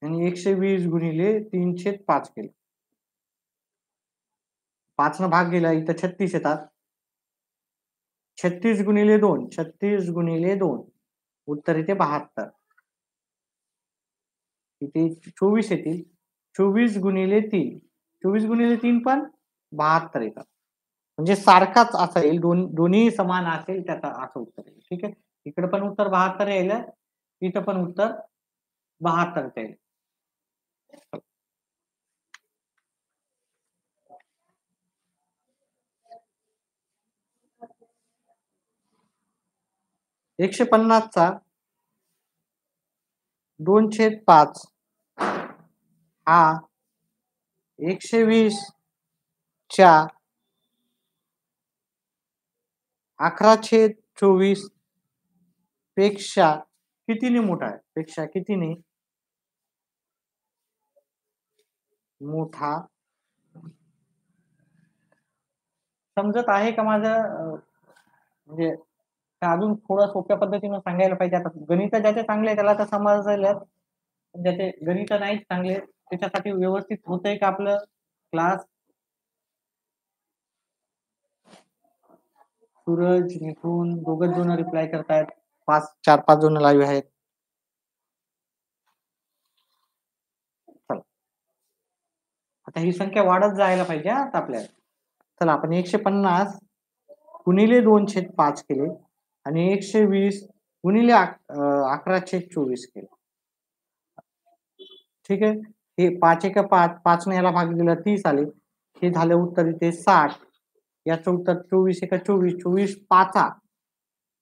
आणि 120 गुणिले 3/5 केले. 5 न भाग गेला, इथं 36 येतात. 36 गुणिले 2, 36 गुणिले 2, उत्तर येते 72. इथे 24 येतील. 24 गुणिले 3, 24 गुणिले 3 पण 72 येतात. म्हणजे सारखाच असेल, दोन्ही समान असेल त्याचा असं उत्तर येईल. ठीक आहे, इकडे पण उत्तर 72 येईल, इथं पण उत्तर 72 येईल. 150चा 2/5 हा 120 च्या 11/24 पेक्षा कितीने मोठा आहे? पेक्षा कितीने मोठा? समजत आहे का माझं? म्हणजे अजून थोडं सोप्या पद्धतीने सांगायला पाहिजे. आता गणित ज्याचे चांगले त्याला तर समजेल, ज्याचे गणित नाही चांगले त्याच्यासाठी व्यवस्थित होतंय का आपलं क्लास? सूरज, निपुण दोघच जण रिप्लाय करतायत. 4-5 जण लाईव्ह आहेत. आता ही संख्या वाढत जायला पाहिजे आता आपल्याला. चला आपण 150 गुणिले 2/5 केले आणि 120 गुणिले 11/24 केले. ठीक आहे, हे 5 1 5, 5 ने याला भाग दिला 30 आले. हे झाले उत्तर इथे 60. याचं उत्तर 24 1 24, 24 5.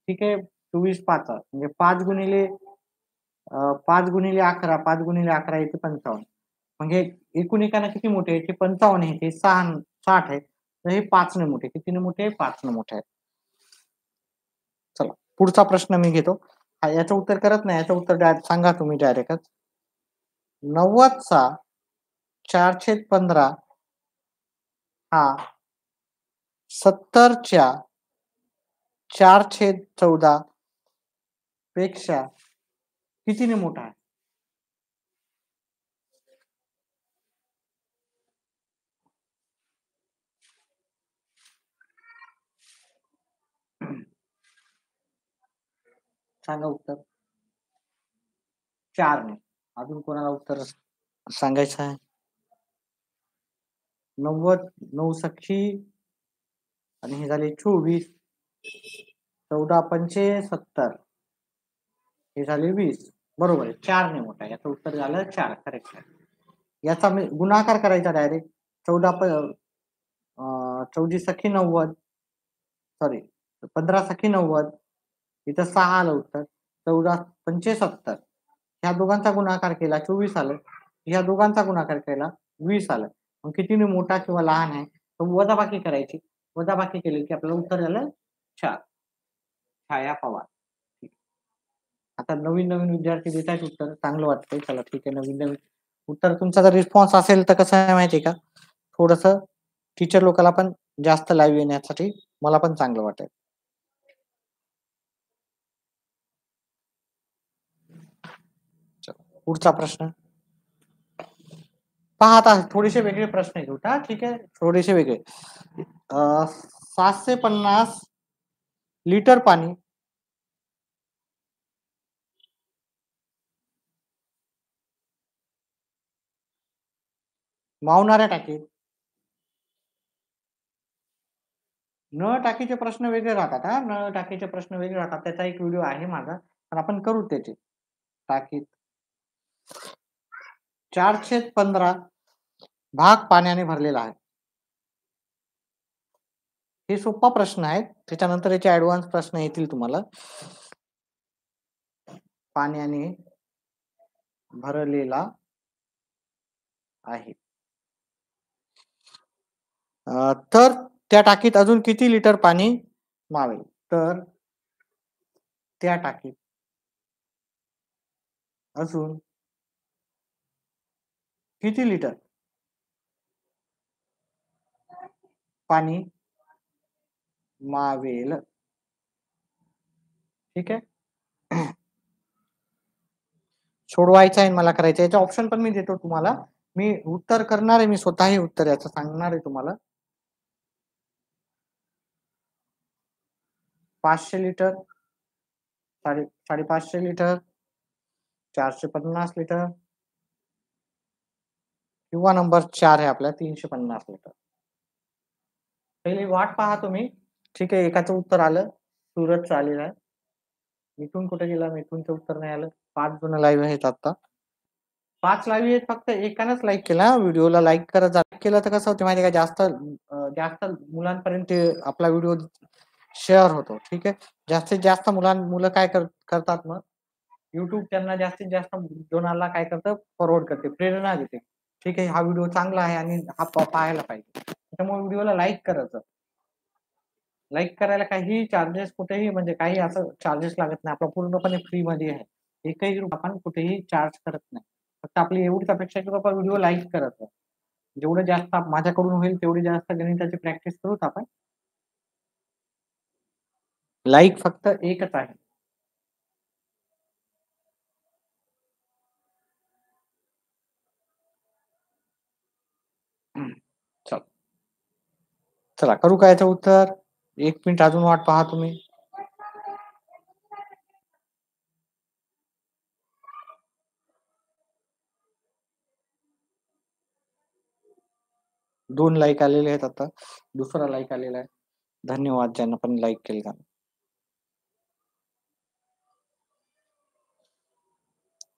ठीक आहे, 24 5 म्हणजे 5 गुणिले 11, 5 गुणिले 11 येते 55. म्हणजे एकूण एकाना किती मोठे आहे? 55 आहे, ते 60 आहे. तर हे 5 ने मोठे. कितीने मोठे? 5 ने मोठे आहे. चला पुढचा प्रश्न मी घेतो. याचं उत्तर करत नाही, याचं उत्तर सांगा तुम्ही डायरेक्टच. 90चा 4/15 हा 70च्या 4/14 पेक्षा कितीने मोठा आहे? सांगा उत्तर. 4 ने. अजून कोणाला उत्तर सांगायचं आहे? 90 9 सख्खी आणि हे झाले 24, 14 पंचे 70, हे झाले 20. बरोबर आहे, 4 ने मोठा. याचं उत्तर झालं 4. करेक्ट आहे. याचा गुणाकार करायचा डायरेक्ट. 14 सख्खी 90, सॉरी 15 सख्खी 90, इथं 6 आलं उत्तर. 14 पंचे 70, ह्या दोघांचा गुणाकार केला 24 आलं. ह्या दोघांचा गुणाकार केला 20 आलं. मग कितीने मोठा किंवा लहान आहे तर वजाबाकी करायची. वजाबाकी केली की आपलं उत्तर झालं 4. छाया पवार. आता नवीन नवीन विद्यार्थी देत आहेत उत्तर, चांगलं वाटतंय. चला ठीक आहे, नवीन नवीन उत्तर. तुमचा जर रिस्पॉन्स असेल तर कसं आहे माहिती आहे का, थोडस टीचर लोकांना पण जास्त लाईव्ह येण्यासाठी मला पण चांगलं वाटेल. पुढचा प्रश्न पहा. आता थोडेसे वेगळे प्रश्न घेऊ. ठीक आहे, थोडेसे वेगळे. 750 लिटर पाणी मावणाऱ्या टाकीत नळ टाकीचे प्रश्न वेगळे राहतात. नळ टाकीचे प्रश्न वेगळे राहतात. त्याचा एक व्हिडिओ आहे माझा, पण आपण करू त्याचे. टाकीत 4/15 भाग पाण्याने भरलेला आहे. हे सोपा प्रश्न आहे. त्याच्यानंतर याचे ऍडव्हान्स प्रश्न येतील तुम्हाला. पाण्याने भरलेला आहे. तर त्या टाकीत अजून किती लिटर पाणी मावेल? तर त्या टाकीत अजून किती लिटर पाणी मावेल? ठीक आहे, सोडवायचं आहे मला करायचं. याचा ऑप्शन पण मी देतो तुम्हाला. मी उत्तर करणार आहे, मी स्वतःही उत्तर याचं सांगणार आहे तुम्हाला. 500 लिटर, 550 लिटर, 450 लिटर किंवा नंबर 4 आहे आपला 350 लिटर. पहिली वाट पहा तुम्ही. ठीक आहे, एकाचं उत्तर आलं. सूरजचं आलेलं आहे. मिथून कुठे गेला? मिथूनचं उत्तर नाही आलं. 5 जण लाईव्ह आहेत आता. 5 लाईव्ह आहेत, फक्त एकानंच लाईक केला. व्हिडिओला लाईक करत जा. केलं तर कसं होतं माहिती आहे का, जास्त मुलांपर्यंत आपला व्हिडिओ शेअर होतो. ठीक आहे, जास्तीत जास्त मुलं काय करतात मग, युट्यूब त्यांना जास्तीत जास्त जणांना काय करतं, फॉरवर्ड करते, प्रेरणा देते. ठीक आहे, हा व्हिडिओ चांगला आहे आणि हा पाहायला पाहिजे. त्यामुळे व्हिडिओला लाईक करायचं. लाईक करायला काही चार्जेस कुठेही, म्हणजे काही असं चार्जेस लागत नाही. आपला पूर्णपणे फ्री मध्ये आहे. एकही रुपया आपण कुठेही चार्ज करत नाही. फक्त आपली एवढीच अपेक्षा की बाबा व्हिडिओ लाईक करायचं. जेवढं जास्त माझ्याकडून होईल तेवढी जास्त गणिताची प्रॅक्टिस करूत आपण. लाईक फक्त एकच आहे. चला करू काय याचं उत्तर. 1 मिनिट अजून वाट पहा तुम्ही. दोन लाईक आलेले आहेत आता. दुसरा लाईक आलेला आहे. धन्यवाद ज्यांना पण लाईक केलं.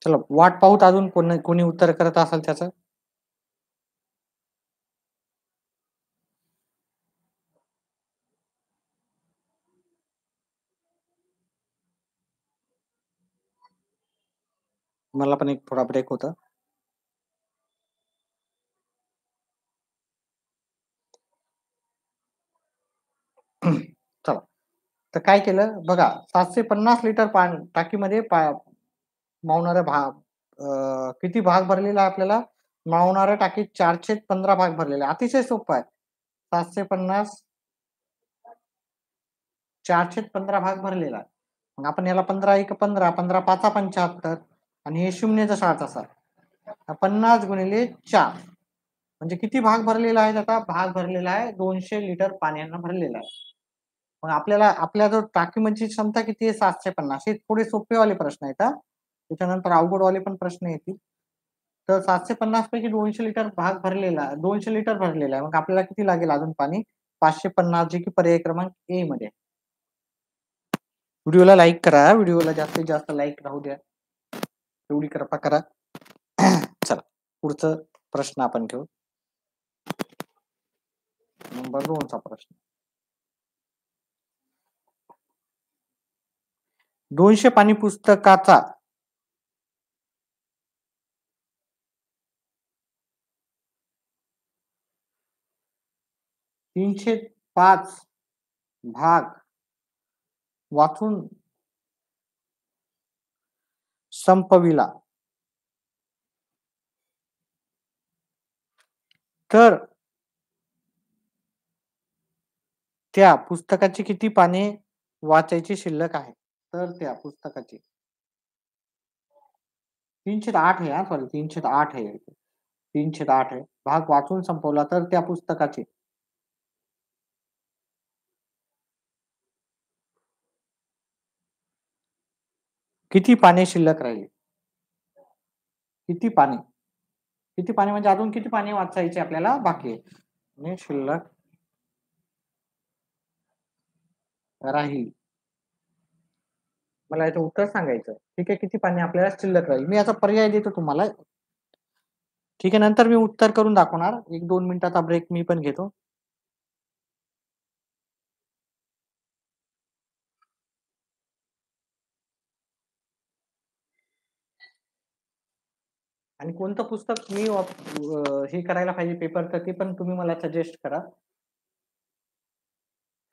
चला वाट पाहूत अजून कोणी उत्तर करत असेल त्याचं. मला पण एक थोडा ब्रेक होता. चला तर काय केलं बघा, 750 लिटर पाणी टाकीमध्ये मावणारा भाग, किती भाग भरलेला आहे आपल्याला, मावणाऱ्या टाकीत 415 भाग भरलेला आहे. अतिशय सोपं आहे. 750 415 भाग भरलेला आहे. मग आपण याला 15 1 15 15 5 75 आणि हे शून्यचा 60 असा 50 गुणिले 4 म्हणजे किती भाग भरलेला आहे. त्याचा भाग भरलेला आहे 200 लिटर पाण्यानं भरलेला आहे. मग आपल्याला आपल्या जो टाकीमध्ये क्षमता किती आहे 750. हे थोडे सोपेवाले प्रश्न आहेत. त्याच्यानंतर अवघडवाले पण प्रश्न येतील. तर 750 पैकी 200 लिटर भाग भरलेला 200 लिटर भरलेला आहे. मग आपल्याला किती लागेल अजून पाणी? 550, जे की पर्याय क्रमांक ए मध्ये. व्हिडिओला लाईक करा. व्हिडिओला जास्तीत जास्त लाईक राहू द्या. एवढी कृपा करा. चला पुढचा प्रश्न आपण घेऊ. नंबर 2 चा प्रश्न. 200 पानी पुस्तकाचा तीनशे 5 भाग वाचून संपविला तर त्या पुस्तकाची किती पाने वाचायची शिल्लक आहे? तर त्या पुस्तकाची 308 आहे. सॉरी 308 आहे. 308 आहे. भाग वाचून संपवला तर त्या पुस्तकाची किती पाने शिल्लक राहिली? किती पाने? किती पाने म्हणजे अजून किती पाने वाचायची आपल्याला बाकी आहे? शिल्लक राहील. मला याचं उत्तर सांगायचं. ठीक आहे, किती पाने आपल्याला शिल्लक राहील. मी याचा पर्याय देतो तुम्हाला. ठीक आहे, नंतर मी उत्तर करून दाखवणार. 1-2 मिनिटाचा ब्रेक मी पण घेतो. आणि कोणतं पुस्तक मी हे करायला पाहिजे पेपर, तर ते पण तुम्ही मला सजेस्ट करा.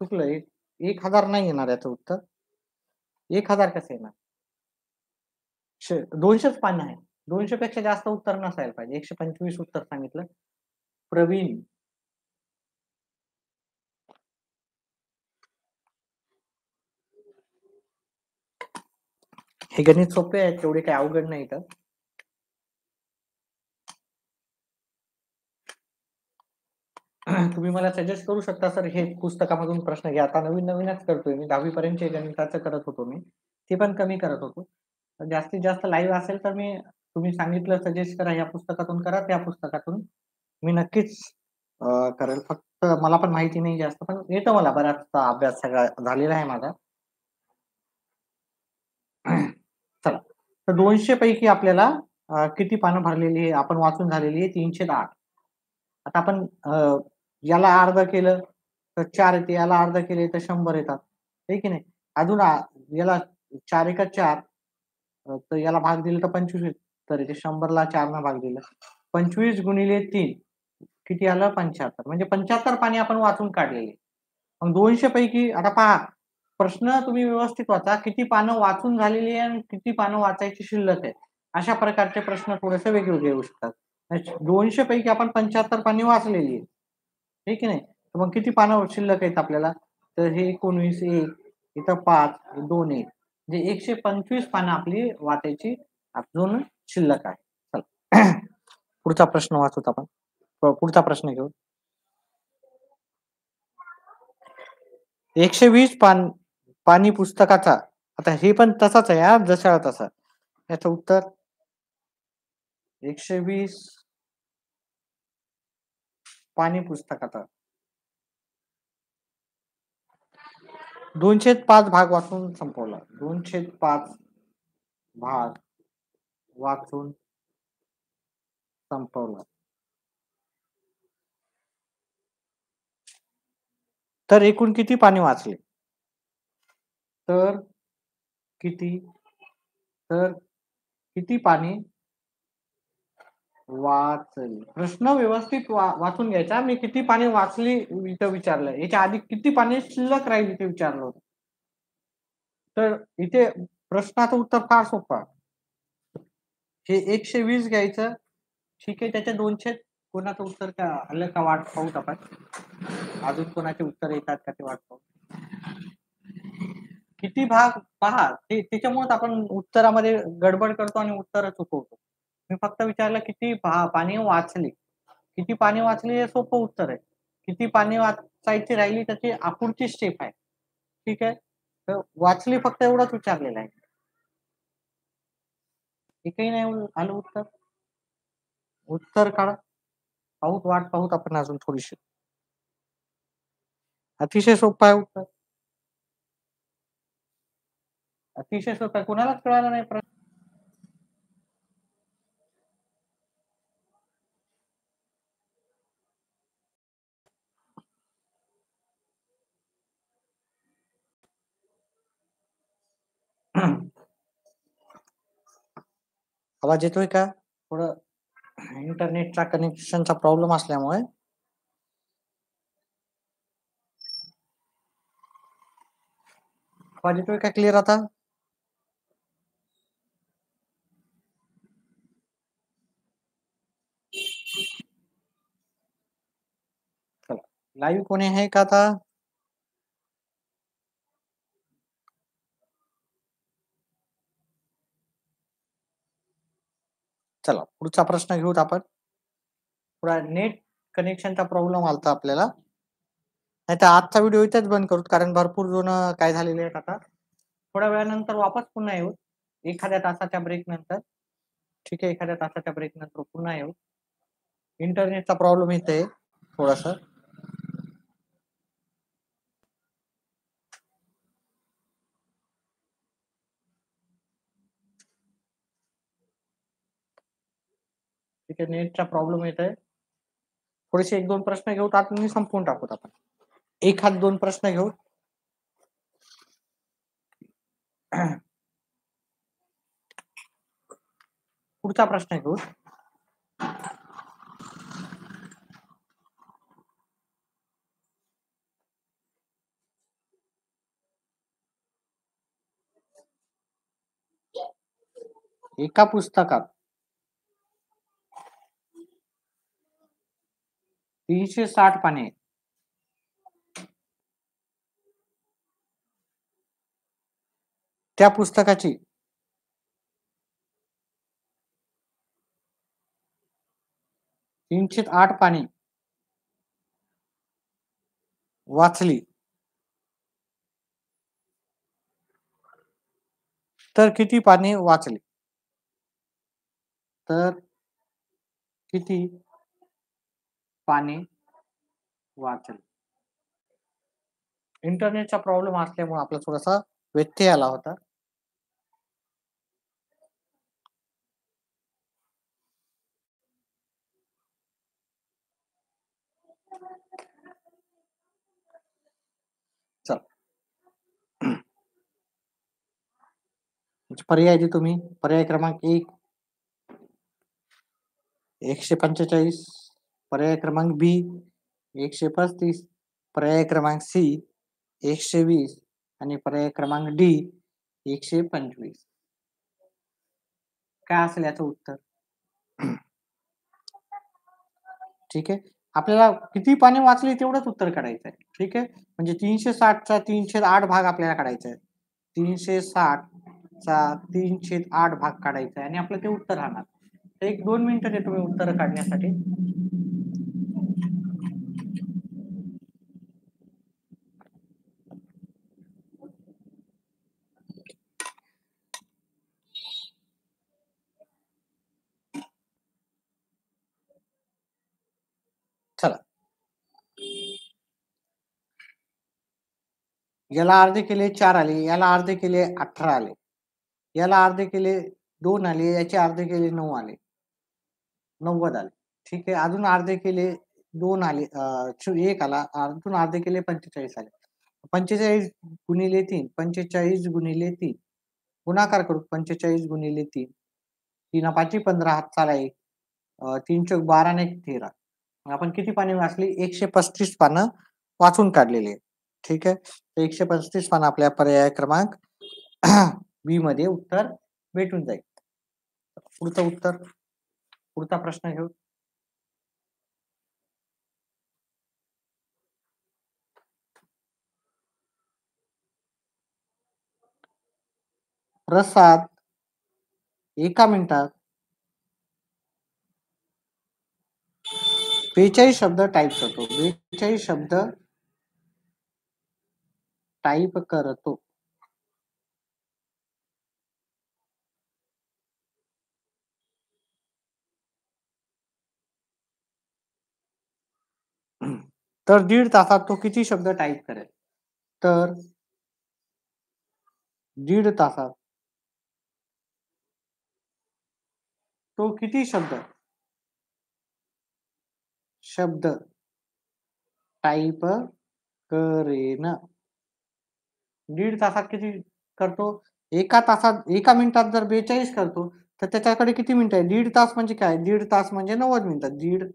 चुकलंय. 1000 नाही येणार याचं उत्तर. 1000 कसं येणार? 200च पानं आहे. 200 पेक्षा जास्त उत्तर नसायला पाहिजे. 125 उत्तर सांगितलं. प्रवीण. हे गणित सोपे आहे, तेवढे काही अवघड नाही तर. तुम्ही तुम्ही मला सजेस्ट करू शकता सर हे पुस्तकामधून प्रश्न घ्या. आता नवीनच करतोय मी. 10वी पर्यंतचे गणिताचं करत होतो मी. ते पण कमी करत होतो. तर जास्तीत जास्त लाईव्ह असेल तर मी तुम्ही सांगितलं सजेस्ट करा, या पुस्तकातून करा, त्या पुस्तकातून मी नक्कीच करेल. फक्त मला पण माहिती नाही जास्त, पण येतो मला बराचसा अभ्यास सगळा झालेला आहे माझा. चला. तर 200 पैकी आपल्याला किती पानं भरलेली आहे आपण वाचून झालेली आहे 308. आता आपण याला अर्ध केलं तर 4 येते, याला अर्ध केले तर 100 येतात. आहे की नाही? अजून याला 4 एका 4 तर याला भाग दिला तर 25 तर इथे 100ला 4 ने भाग दिला. 25 गुणिले 3 किती आलं? 75. म्हणजे 75 पानी आपण वाचून काढलेली. मग 200 पैकी आता पहा, प्रश्न तुम्ही व्यवस्थित वाचा. किती पानं वाचून झालेली आहे आणि किती पानं वाचायची शिल्लक आहे. अशा प्रकारचे प्रश्न थोडेसे वेगवेगळे येऊ शकतात. 200 पैकी आपण 75 पानी वाचलेली आहे. हे की नाही? तर मग किती पानं शिल्लक आहेत आपल्याला? तर हे 19 1 इथं 5 2 1 म्हणजे 125 पानं आपली वाचायची अजून शिल्लक आहे. चला. पुढचा प्रश्न वाचूत आपण. पुढचा प्रश्न घेऊ. 120 पानी पुस्तकाचा, आता हे पण तसाच आहे हां, जसाला तसा. याचं उत्तर 120 पानी पुस्तकाचा. 2/5 भाग वाचून संपवला. 2/5 भाग वाचून संपवला. तर एकूण किती पानी वाचले? तर किती? तर किती पानी वाचली? प्रश्न व्यवस्थित वाचून घ्यायचा. मी किती पानी वाचली इथं विचारलंय. याच्या आधी किती पानी शिल्लक राहिली ते विचारलं होतं. तर इथे प्रश्नाचं उत्तर फार सोपं आहे. हे 120 घ्यायचं. ठीक आहे. त्याच्या 200 कोणाचं उत्तर काय आलं का वाट पाहूत आपण. अजून कोणाचे उत्तर येतात का ते वाट पाहू. किती भाग पहा, त्याच्यामुळेच आपण उत्तरामध्ये गडबड करतो आणि उत्तर चुकवतो. मी फक्त विचारलं किती पानी वाचली. किती पानी वाचली हे सोपं उत्तर आहे. किती पानी वाचायची राहिली त्याची पुढची स्टेप आहे. ठीक आहे. तर वाचली फक्त एवढंच विचारलेलं आहे. एकही नाही आलं उत्तर. उत्तर काढा. वाट पाहूत आपण अजून थोडीशी. अतिशय सोपं आहे उत्तर. अतिशय सोपं आहे. कोणालाच कळालं नाही प्रश्न. आवाज येतोय का? थोडं इंटरनेटचा कनेक्शनचा प्रॉब्लेम असल्यामुळे. आवाज येतोय का क्लिअर आता? चला. लाईव्ह कोणी आहे का आता? चला पुढचा प्रश्न घेऊत आपण. थोडा नेट कनेक्शनचा प्रॉब्लेम आलता आपल्याला. नाहीतर आजचा व्हिडिओ इथेच बंद करू, कारण भरपूर जण काय झालेले आहेत आता. थोड्या वेळानंतर वापस पुन्हा येऊ. एखाद्या तासाच्या ब्रेक नंतर. ठीक आहे. एखाद्या तासाच्या ब्रेक नंतर पुन्हा येऊ. इंटरनेटचा प्रॉब्लेम येतोय थोडासा. ठीक आहे. नेटचा प्रॉब्लेम येतोय. थोडेसे 1-2 प्रश्न घेऊ आणि संपवून टाकूत आपण. 1-2 प्रश्न घेऊ. पुढचा प्रश्न घेऊ. एका पुस्तकात 360 पाने. त्या पुस्तकाची 308 पाने वाचली तर किती पाने वाचली? तर किती पाने वाचली? इंटरनेटचा प्रॉब्लेम असल्यामुळे आपला थोडासा व्यत्यय आला होता. चला. पर्याय देतो मी. पर्याय क्रमांक 1 145, पर्याय क्रमांक बी 135, पर्याय क्रमांक सी 120 आणि पर्याय क्रमांक डी 125. काय असेल याचं उत्तर? ठीक आहे. आपल्याला किती पाने वाचली तेवढंच उत्तर काढायचं आहे. ठीक आहे. म्हणजे 360चा 3/8 भाग आपल्याला काढायचा आहे. 360चा 3/8 भाग काढायचा आहे आणि आपलं ते उत्तर राहणार. तर 1-2 मिनिटं देतो मी उत्तर काढण्यासाठी. चला. याला अर्धे केले 4 आले, याला अर्धे केले 18 आले. याला अर्धे केले 2 आले, याचे अर्धे केले 9 आले. 90 आले. ठीक आहे. अजून अर्धे केले 2 आले 1 आला. अजून अर्धे केले 45 आले. 45 गुणिले 3, 45 गुणिले 3. गुणाकार करू 45 गुणिले 3. 3 पाची 15 हातचाला 1. 3 चोक 12 आणि 1 13. आपण किती पाने वाचली? 135 पानं वाचून काढलेली आहे. ठीक आहे. तर 135 पानं आपल्या पर्याय क्रमांक बी मध्ये उत्तर भेटून जाईल. पुढचं उत्तर, पुढचा प्रश्न घेऊ. प्रसाद एका मिनिटात 42 शब्द टाइप करतो. 42 शब्द टाइप करतो. तर 1.5 तासात तो किती शब्द टाइप करेल? तर 1.5 तासात तो किती शब्द टाइप करेन? 1.5 तासात किती करतो? एका तासात, एका मिनिटात जर 42 करतो तर त्याच्याकडे किती मिनिटं आहे? 1.5 तास म्हणजे काय? 1.5 तास म्हणजे 90 मिनिटं. 1.5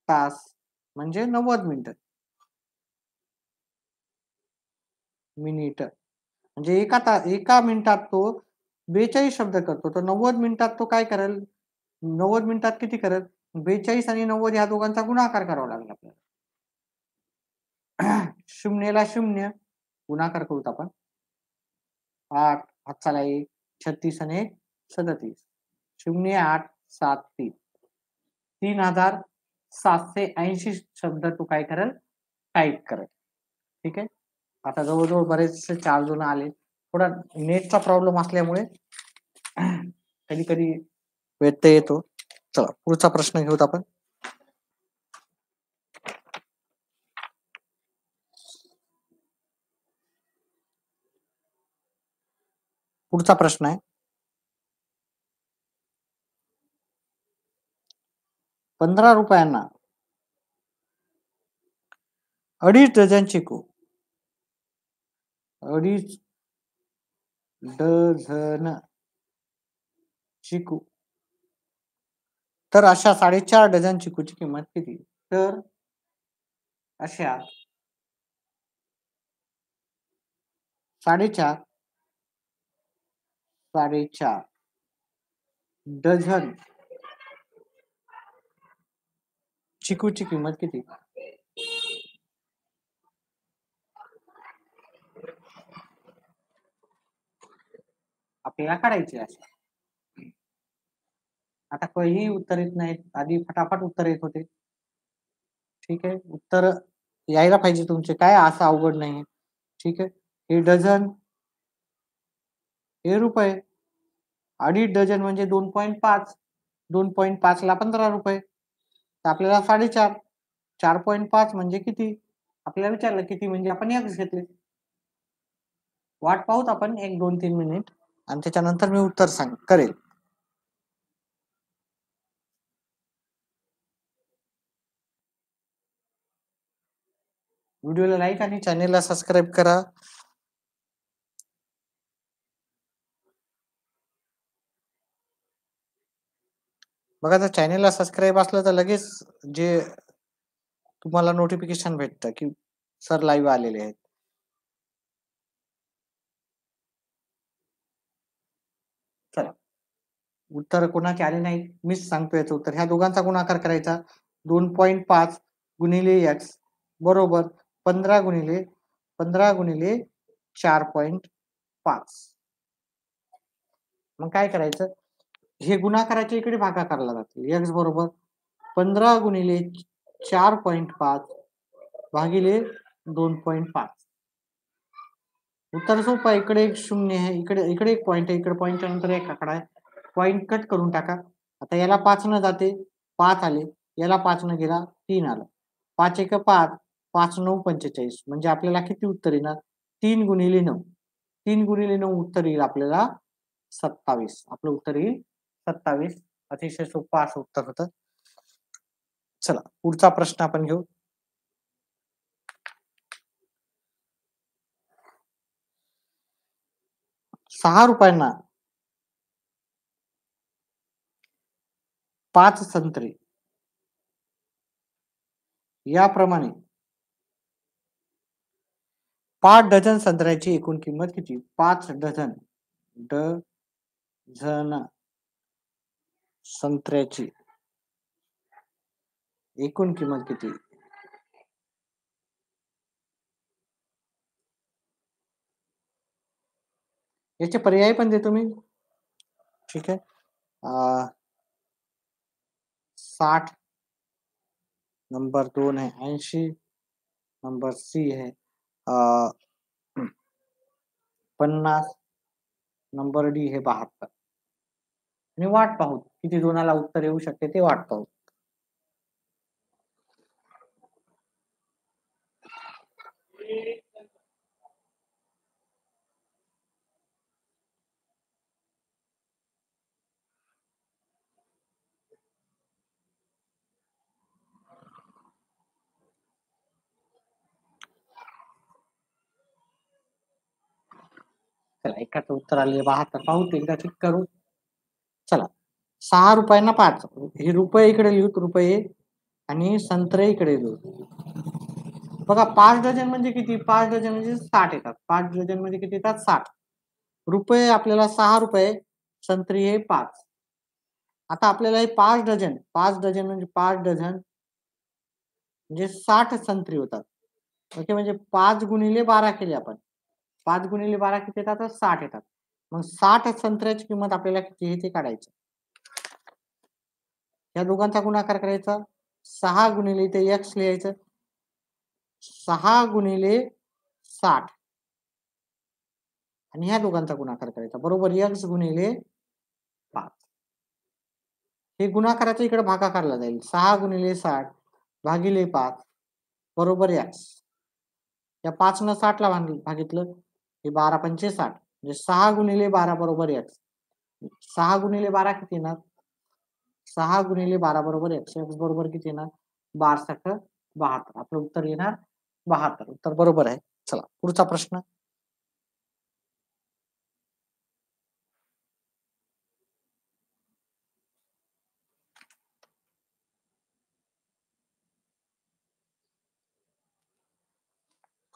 तास म्हणजे 90 मिनिटं. मिनिट म्हणजे एका मिनिटात तो 42 शब्द करतो. तर 90 मिनिटात तो काय करेल? 90 मिनिटात किती करेल? 42 आणि 90 या दोघांचा गुणाकार करावा लागेल आपल्याला. 0ला 0 गुणाकार करूत आपण. 8 हातचाला 1, 36 आणि 1 37. 0 8 7 3. 3780 शब्द तो काय करेल? टाइप करेल. ठीक आहे. आता जवळ-जवळ बरेचसे 4 जण आले. थोडा नेटचा प्रॉब्लेम असल्यामुळे कधी-कधी व्यत्यय येतो. चला पुढचा प्रश्न घेऊत आपण. पुढचा प्रश्न आहे. 15 रुपयांना 2.5 डझन चिकू. 2.5 डझन चिकू. तर अशा 4.5 डझन चिकूची किंमत किती? तर अशा 4.5 डझन चिकूची किंमत किती? आपल्याला काढायची आहे. आता काहीही उत्तर येत नाहीत. आधी फटाफट उत्तर येत होते. ठीक आहे. उत्तर यायला पाहिजे तुमचे, काय असं अवघड नाहीये. ठीक आहे. हे डझन, हे रुपये. अडीच डझन म्हणजे 2.5. 2.5 ला ₹15. तर आपल्याला 4.5. 4.5 म्हणजे किती? आपल्याला विचारलं किती म्हणजे आपण एक्स घेतले. वाट पाहूत आपण 1, 2, 3 मिनिट आणि त्याच्यानंतर मी उत्तर करेल. व्हिडिओला लाईक आणि चॅनेलला सबस्क्राईब करा. बघा, जर चॅनेलला सबस्क्राईब असलं तर लगेच जे तुम्हाला नोटिफिकेशन भेटतं की सर लाईव्ह आलेले आहेत. चला, उत्तर कोणाचे आले नाहीत. मीच सांगतो याचं उत्तर. ह्या दोघांचा गुणाकार करायचा. 2.5 गुणिले एक्स बरोबर 15 गुणिले 4.5. मग काय करायचं? हे गुणाकाराच्या इकडे भागाकारला जातो. एक्स बरोबर 15 गुणिले 4.5 भागिले 2.5. उत्तर सोपं आहे. इकडे एक शून्य आहे, इकडे इकडे एक पॉईंट आहे, इकडे पॉईंटच्या नंतर एक आकडा आहे. पॉईंट कट करून टाका. आता याला 5 न जाते 5 आले, याला 5 न गेला 3 आलं. 5 एक 5, 5 9 45 म्हणजे आपल्याला किती उत्तर येणार? 3 गुणिले 9. 3 गुणिले 9 उत्तर येईल आपल्याला 27. आपलं उत्तर येईल 27. अतिशय सोपं असं उत्तर होतं. चला, पुढचा प्रश्न आपण घेऊ. 6 रुपयांना 5 संत्रे याप्रमाणे 5 डझन संत्र्याची एकूण किंमत किती? 5 डझन डझन संत्र्याची एकूण किंमत किती? याचे पर्याय पण देतो मी. ठीक आहे. 60, नंबर 2 है 80, नंबर सी है 50, नंबर डी है 72. आणि वाट पाहू किती दोनाला उत्तर येऊ शकते ते वाट पाहू. चला, एकाचं उत्तर आले 72. पाहू एकदा चेक करू. चला, 6 रुपयांना 5. हे रुपये इकडे लिहूत, रुपये, आणि संत्रे इकडे लिहू. बघा, 5 डझन म्हणजे किती? 5 डझन म्हणजे 60 येतात. 5 डझन म्हणजे किती येतात? 60. रुपये आपल्याला 6 रुपये, संत्री हे 5. आता आपल्याला हे 5 डझन, 5 डझन म्हणजे 5 डझन म्हणजे 60 संत्री होतात. ओके, म्हणजे 5 गुणिले 12 केले आपण. 5 गुणिले 12 किती येतात? तर 60 येतात. मग 60 संत्र्याची किंमत आपल्याला किती आहे ते काढायचं. या दोघांचा गुणाकार करायचा. 6 गुणिले ते एक्स लिहायचं. 6 गुणिले 60 आणि ह्या दोघांचा गुणाकार करायचा बरोबर एक्स गुणिले 5. हे गुणाकाराच्या इकडे भागाकारला जाईल. 6 गुणिले 60 भागिले 5 बरोबर एक्स. या 5 न 60 ला भागितलं, हे 12 पंचे 60 म्हणजे 6 गुणिले 12 बरोबर एक्स. 6 गुणिले 12 किती येणार? 6 गुणिले 12 बरोबर एक्स. एक्स बरोबर किती येणार? 12 72. आपलं उत्तर येणार 72. उत्तर बरोबर आहे. चला, पुढचा प्रश्न.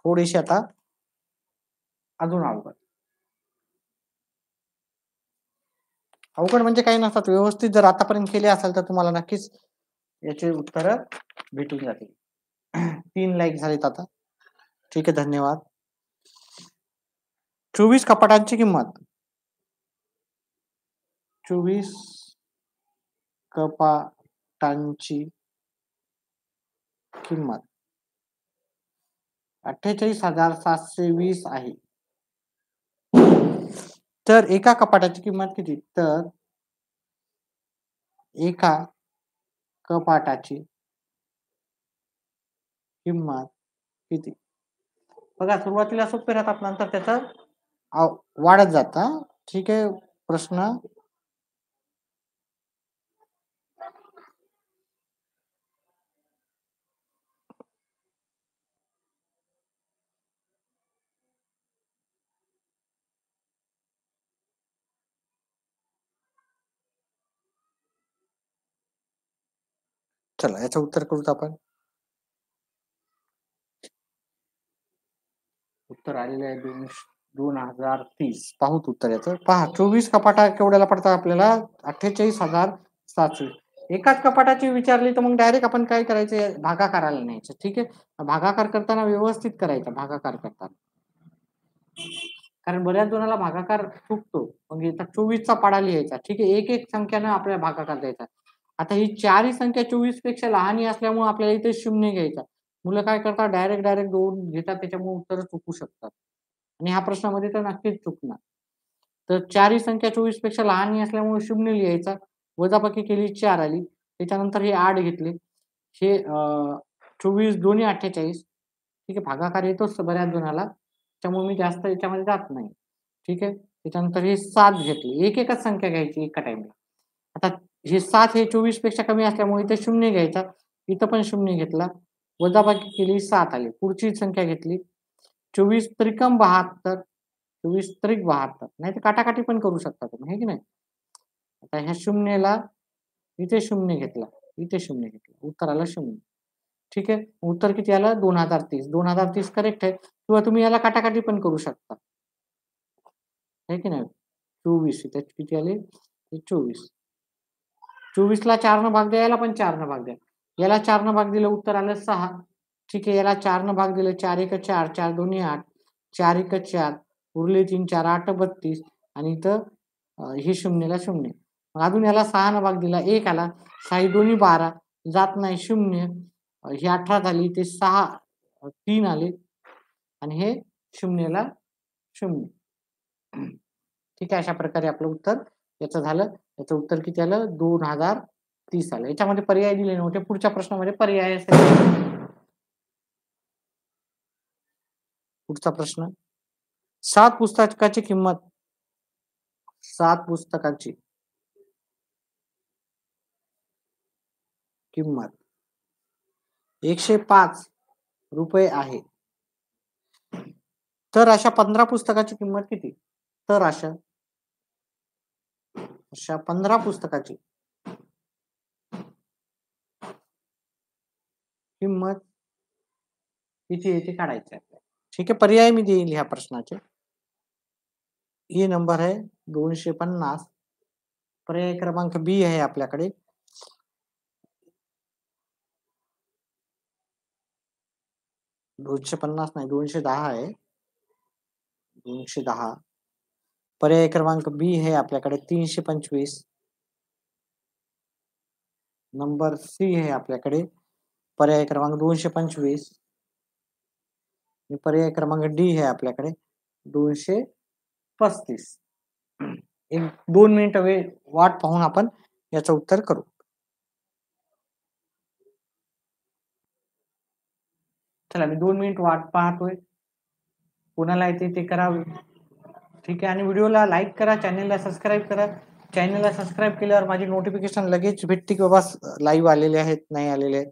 थोडीशी आता अजून अवघड. अवघड म्हणजे काही नसतात. व्यवस्थित जर आतापर्यंत केले असेल तर तुम्हाला नक्कीच याचे उत्तर भेटून जातील. 3 लाईक झालेत आता. ठीक आहे, धन्यवाद. 24 कपाटांची किंमत. 24 कपाटांची किंमत 48,720 आहे. तर एका कपाटाची किंमत किती? तर एका कपाटाची किंमत किती? बघा सुरुवातीला सोपे राहतात, नंतर त्याचं वाढत जातं. ठीक आहे. प्रश्न चला याचं उत्तर करूत आपण. उत्तर आलेलं आहे 2030. पाहूत उत्तर याचं. पहा 24 कपाटा केवढ्याला पडतात आपल्याला? 48,700. एकाच कपाटाची विचारली तर मग डायरेक्ट आपण काय करायचं? भागाकाराला न्यायचं. ठीक आहे. भागाकार करताना व्यवस्थित करायचा भागाकार करताना. कारण बऱ्याच जणाला भागाकार चुकतो. मग इथं 24चा पाढा लिहायचा. ठीक आहे. एक एक संख्यानं आपल्याला भागाकार द्यायचा. आता ही चारही संख्या 24 पेक्षा लहान असल्यामुळे आपल्याला इथे शून्य घ्यायचा. मुलं काय करतात? डायरेक्ट 2 घेतात, त्याच्यामुळे उत्तर चुकू शकतात. आणि ह्या प्रश्नामध्ये तर नक्कीच चुकणार. तर चारही संख्या 24 पेक्षा लहान असल्यामुळे शून्य लिहायचा. वजाबाकी केली 4 आली. त्याच्यानंतर हे 8 घेतले. हे 24 दोन्ही 48. ठीक आहे. भागाकार येतोच बऱ्याच जणाला. त्यामुळे मी जास्त याच्यामध्ये जात नाही. ठीक आहे. त्याच्यानंतर हे 7 घेतले. एक एकच संख्या घ्यायची एका टाइमला. आता हे 7 हे 24 पेक्षा कमी असल्यामुळे इथे शून्य घ्यायचा. इथं पण शून्य घेतला. वजाबाकी केली 7 आली. पुढची संख्या घेतली 24 त्रिकम 72. 24 त्रिक 72. नाहीतर काटाकाटी पण करू शकता तुम्ही, है की नाही? आता ह्या शून्यला इथे शून्य घेतला. इथे शून्य घेतला. उत्तर आलं 0. ठीक आहे. उत्तर किती आलं? 2030. 2030 करेक्ट आहे. किंवा तुम्ही याला काटाकाटी पण करू शकता. है की नाही? 24 इथे किती आले? 24. 24ला 4 न भाग द्या, याला पण 4 न भाग द्या. याला 4 न भाग दिलं, उत्तर आलं 6. ठीक आहे. याला 4 न भाग दिलं, 4 एक 4, 4 दोन्ही 8, 4 एक 4, उरले 3, 4 8 32 आणि इथं हे शून्यला शून्य. मग अजून याला 6 न भाग दिला, 1 आला. 6 दोन्ही 12, जात नाही 0. ही 18 झाली, ते 6 3 आले आणि हे शून्यला 0. ठीक आहे. अशा प्रकारे आपलं उत्तर याचं झालं. याचं उत्तर किती आलं? 2030 आलं. याच्यामध्ये पर्याय दिले नव्हते. पुढच्या प्रश्नामध्ये पर्याय असेल. पुढचा प्रश्न. 7 पुस्तकाची किंमत 7 पुस्तकाची किंमत 105 रुपये आहे. तर अशा 15 पुस्तकाची किंमत किती? तर अशा 15 पुस्तकाची किंमत किती आहे ते काढायचं आहे. ठीक आहे. पर्याय मी देईल ह्या प्रश्नाचे. ए नंबर आहे 250. पर्याय क्रमांक बी आहे आपल्याकडे 250 नाही 210 आहे. 210. पर्याय क्रमांक बी आहे आपल्याकडे 325. नंबर सी आहे आपल्याकडे पर्याय क्रमांक 225. आणि पर्याय क्रमांक डी आहे आपल्याकडे 235. एक 2 मिनिट वेळ वाट पाहून आपण याचं उत्तर करू. चला मी 2 मिनिट वाट पाहतोय. कोणाला येते ते करावे. ठीक आहे. आणि व्हिडिओला लाईक करा, चॅनलला सबस्क्राईब करा. चॅनलला सबस्क्राईब केल्यावर माझी नोटिफिकेशन लगेच भेटते की बाबा लाईव्ह आलेले आहेत, नाही आलेले आहेत.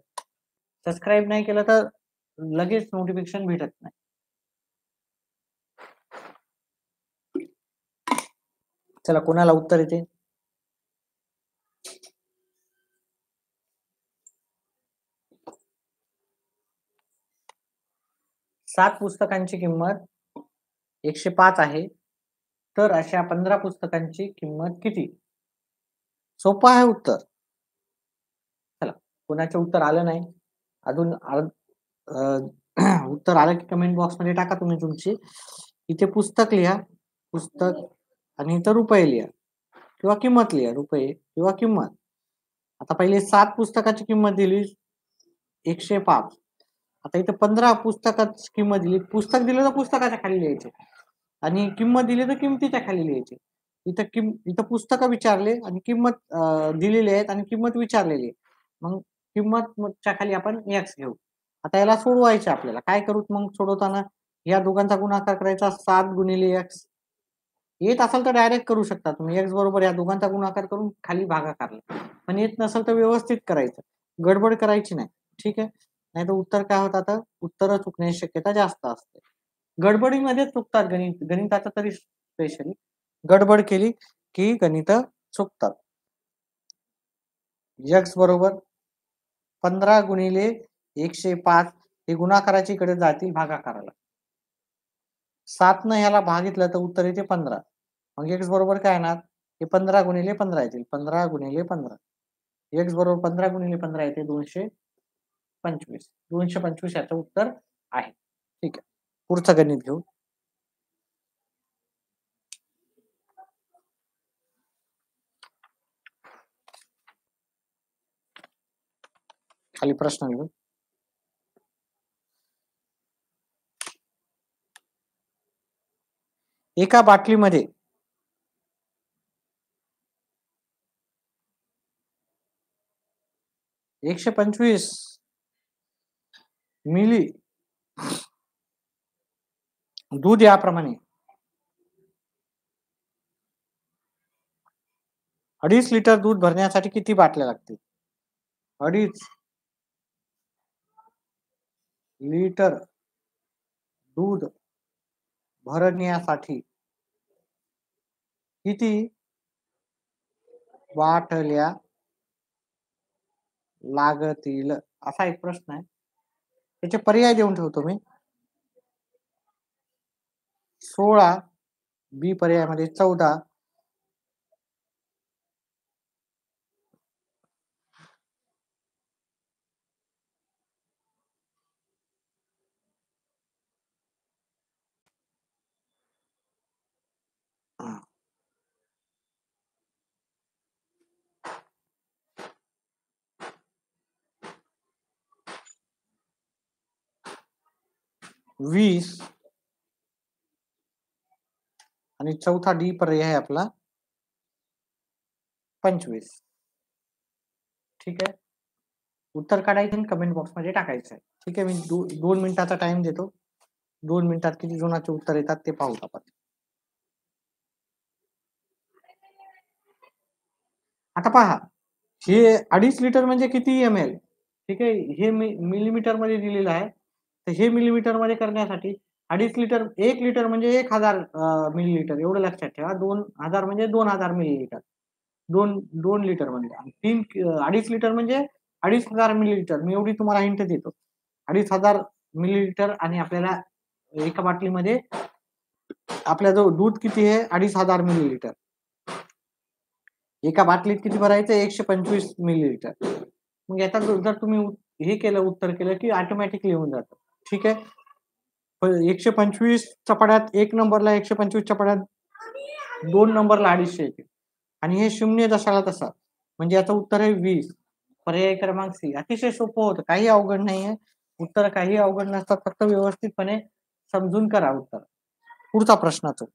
सबस्क्राईब नाही केलं तर लगेच नोटिफिकेशन भेटत नाही. चला कोणाला उत्तर येते? सात पुस्तकांची किंमत 105 आहे. तर अशा 15 पुस्तकांची किंमत किती? सोपं आहे उत्तर. चला कोणाचं उत्तर आलं नाही अजून उत्तर आलं की कमेंट बॉक्स मध्ये टाका तुम्ही तुमची. इथे पुस्तक लिहा, पुस्तक आणि इथं रुपये लिहा किंवा किंमत लिहा, रुपये किंवा किंमत. आता पहिले 7 पुस्तकाची किंमत दिली 105. आता इथं 15 पुस्तकाची किंमत दिली, पुस्तक दिलं तर पुस्तकाच्या खाली लिहायचे आणि किंमत दिली तर किमतीच्या खाली लिहायचे. इथं पुस्तकं विचारले आणि किंमत दिलेली आहेत आणि किंमत विचारलेली आहे. मग किंमतच्या खाली आपण एक्स घेऊ. आता याला सोडवायचं आपल्याला. काय करू मग सोडवताना? या दोघांचा गुणाकार करायचा 7 गुणिले एक्स. येत असेल तर डायरेक्ट करू शकता तुम्ही. एक्स बरोबर या दोघांचा गुणाकार करून खाली भागाकारला. पण येत नसेल तर व्यवस्थित करायचं. गडबड करायची नाही. ठीक आहे? नाहीतर उत्तर काय होतं, आता उत्तरं चुकण्याची शक्यता जास्त असते. गडबडीमध्ये चुकतात गणिताचं तरी स्पेशली. गडबड केली की गणित चुकतात. एक्स बरोबर 15 गुणिले 105 हे गुणाकाराची कडे जातील भागाकाराला. 7 न ह्याला भागितलं तर उत्तर येते 15. मग एक्स बरोबर काय येणार? हे 15 गुणिले 15 येतील. 15 गुणिले 15. एक्स बरोबर 15 गुणिले 15 येते 225. 225 याचं उत्तर आहे. ठीक आहे. पुढचं गणित घेऊ. खाली प्रश्न घेऊ. एका बाटलीमध्ये 125 मिली दूध याप्रमाणे 2.5 लिटर दूध भरण्यासाठी किती बाटल्या लागतील? 2.5 लिटर दूध भरण्यासाठी किती बाटल्या लागतील? असा एक प्रश्न आहे. त्याचे पर्याय देऊन ठेवतो मी. 16, बी पर्यायामध्ये 14, वीस आणि चौथा डी पर्याय आहे आपला 25. ठीक आहे. उत्तर काढायचं आणि कमेंट बॉक्स मध्ये टाकायचं आहे. ठीक आहे. मी 2 मिनिटाचा टाइम देतो. 2 मिनिटात किती जणांचे उत्तर येतात ते पाहू आपण. आता पहा, हे 2.5 लिटर म्हणजे किती ml? ठीक आहे. हे मिलीमीटर मध्ये दिलेलं आहे. तर हे मिलीमीटर मध्ये करण्यासाठी 2.5 लिटर, 1 लिटर म्हणजे 1000 मिलीलीटर एवढं लक्षात ठेवा. 2000 म्हणजे 2000 मिलीलीटर. 2 लिटर म्हणजे 2.5 लिटर म्हणजे 2500 मिलीलीटर. मी एवढी तुम्हाला हिंट देतो. 2500 मिलीलीटर आणि आपल्याला एका बाटलीमध्ये आपल्या जो दूध किती आहे? 2500 मिलीलीटर. एका बाटलीत किती भरायचं? 125 मिलीलीटर. मग याचा जर तुम्ही हे केलं, उत्तर केलं की ऑटोमॅटिकली होऊन जातं. ठीक आहे. 125 चपाड्यात 1 नंबरला, 125 चपाड्यात 2 नंबरला 250 येते आणि हे शून्य जसाला तसा, म्हणजे याचं उत्तर आहे 20. पर्याय क्रमांक सी. अतिशय सोपं होतं. काही अवघड नाहीये. उत्तर काही अवघड नसतात. फक्त व्यवस्थितपणे समजून करा उत्तर. पुढचा प्रश्नाचं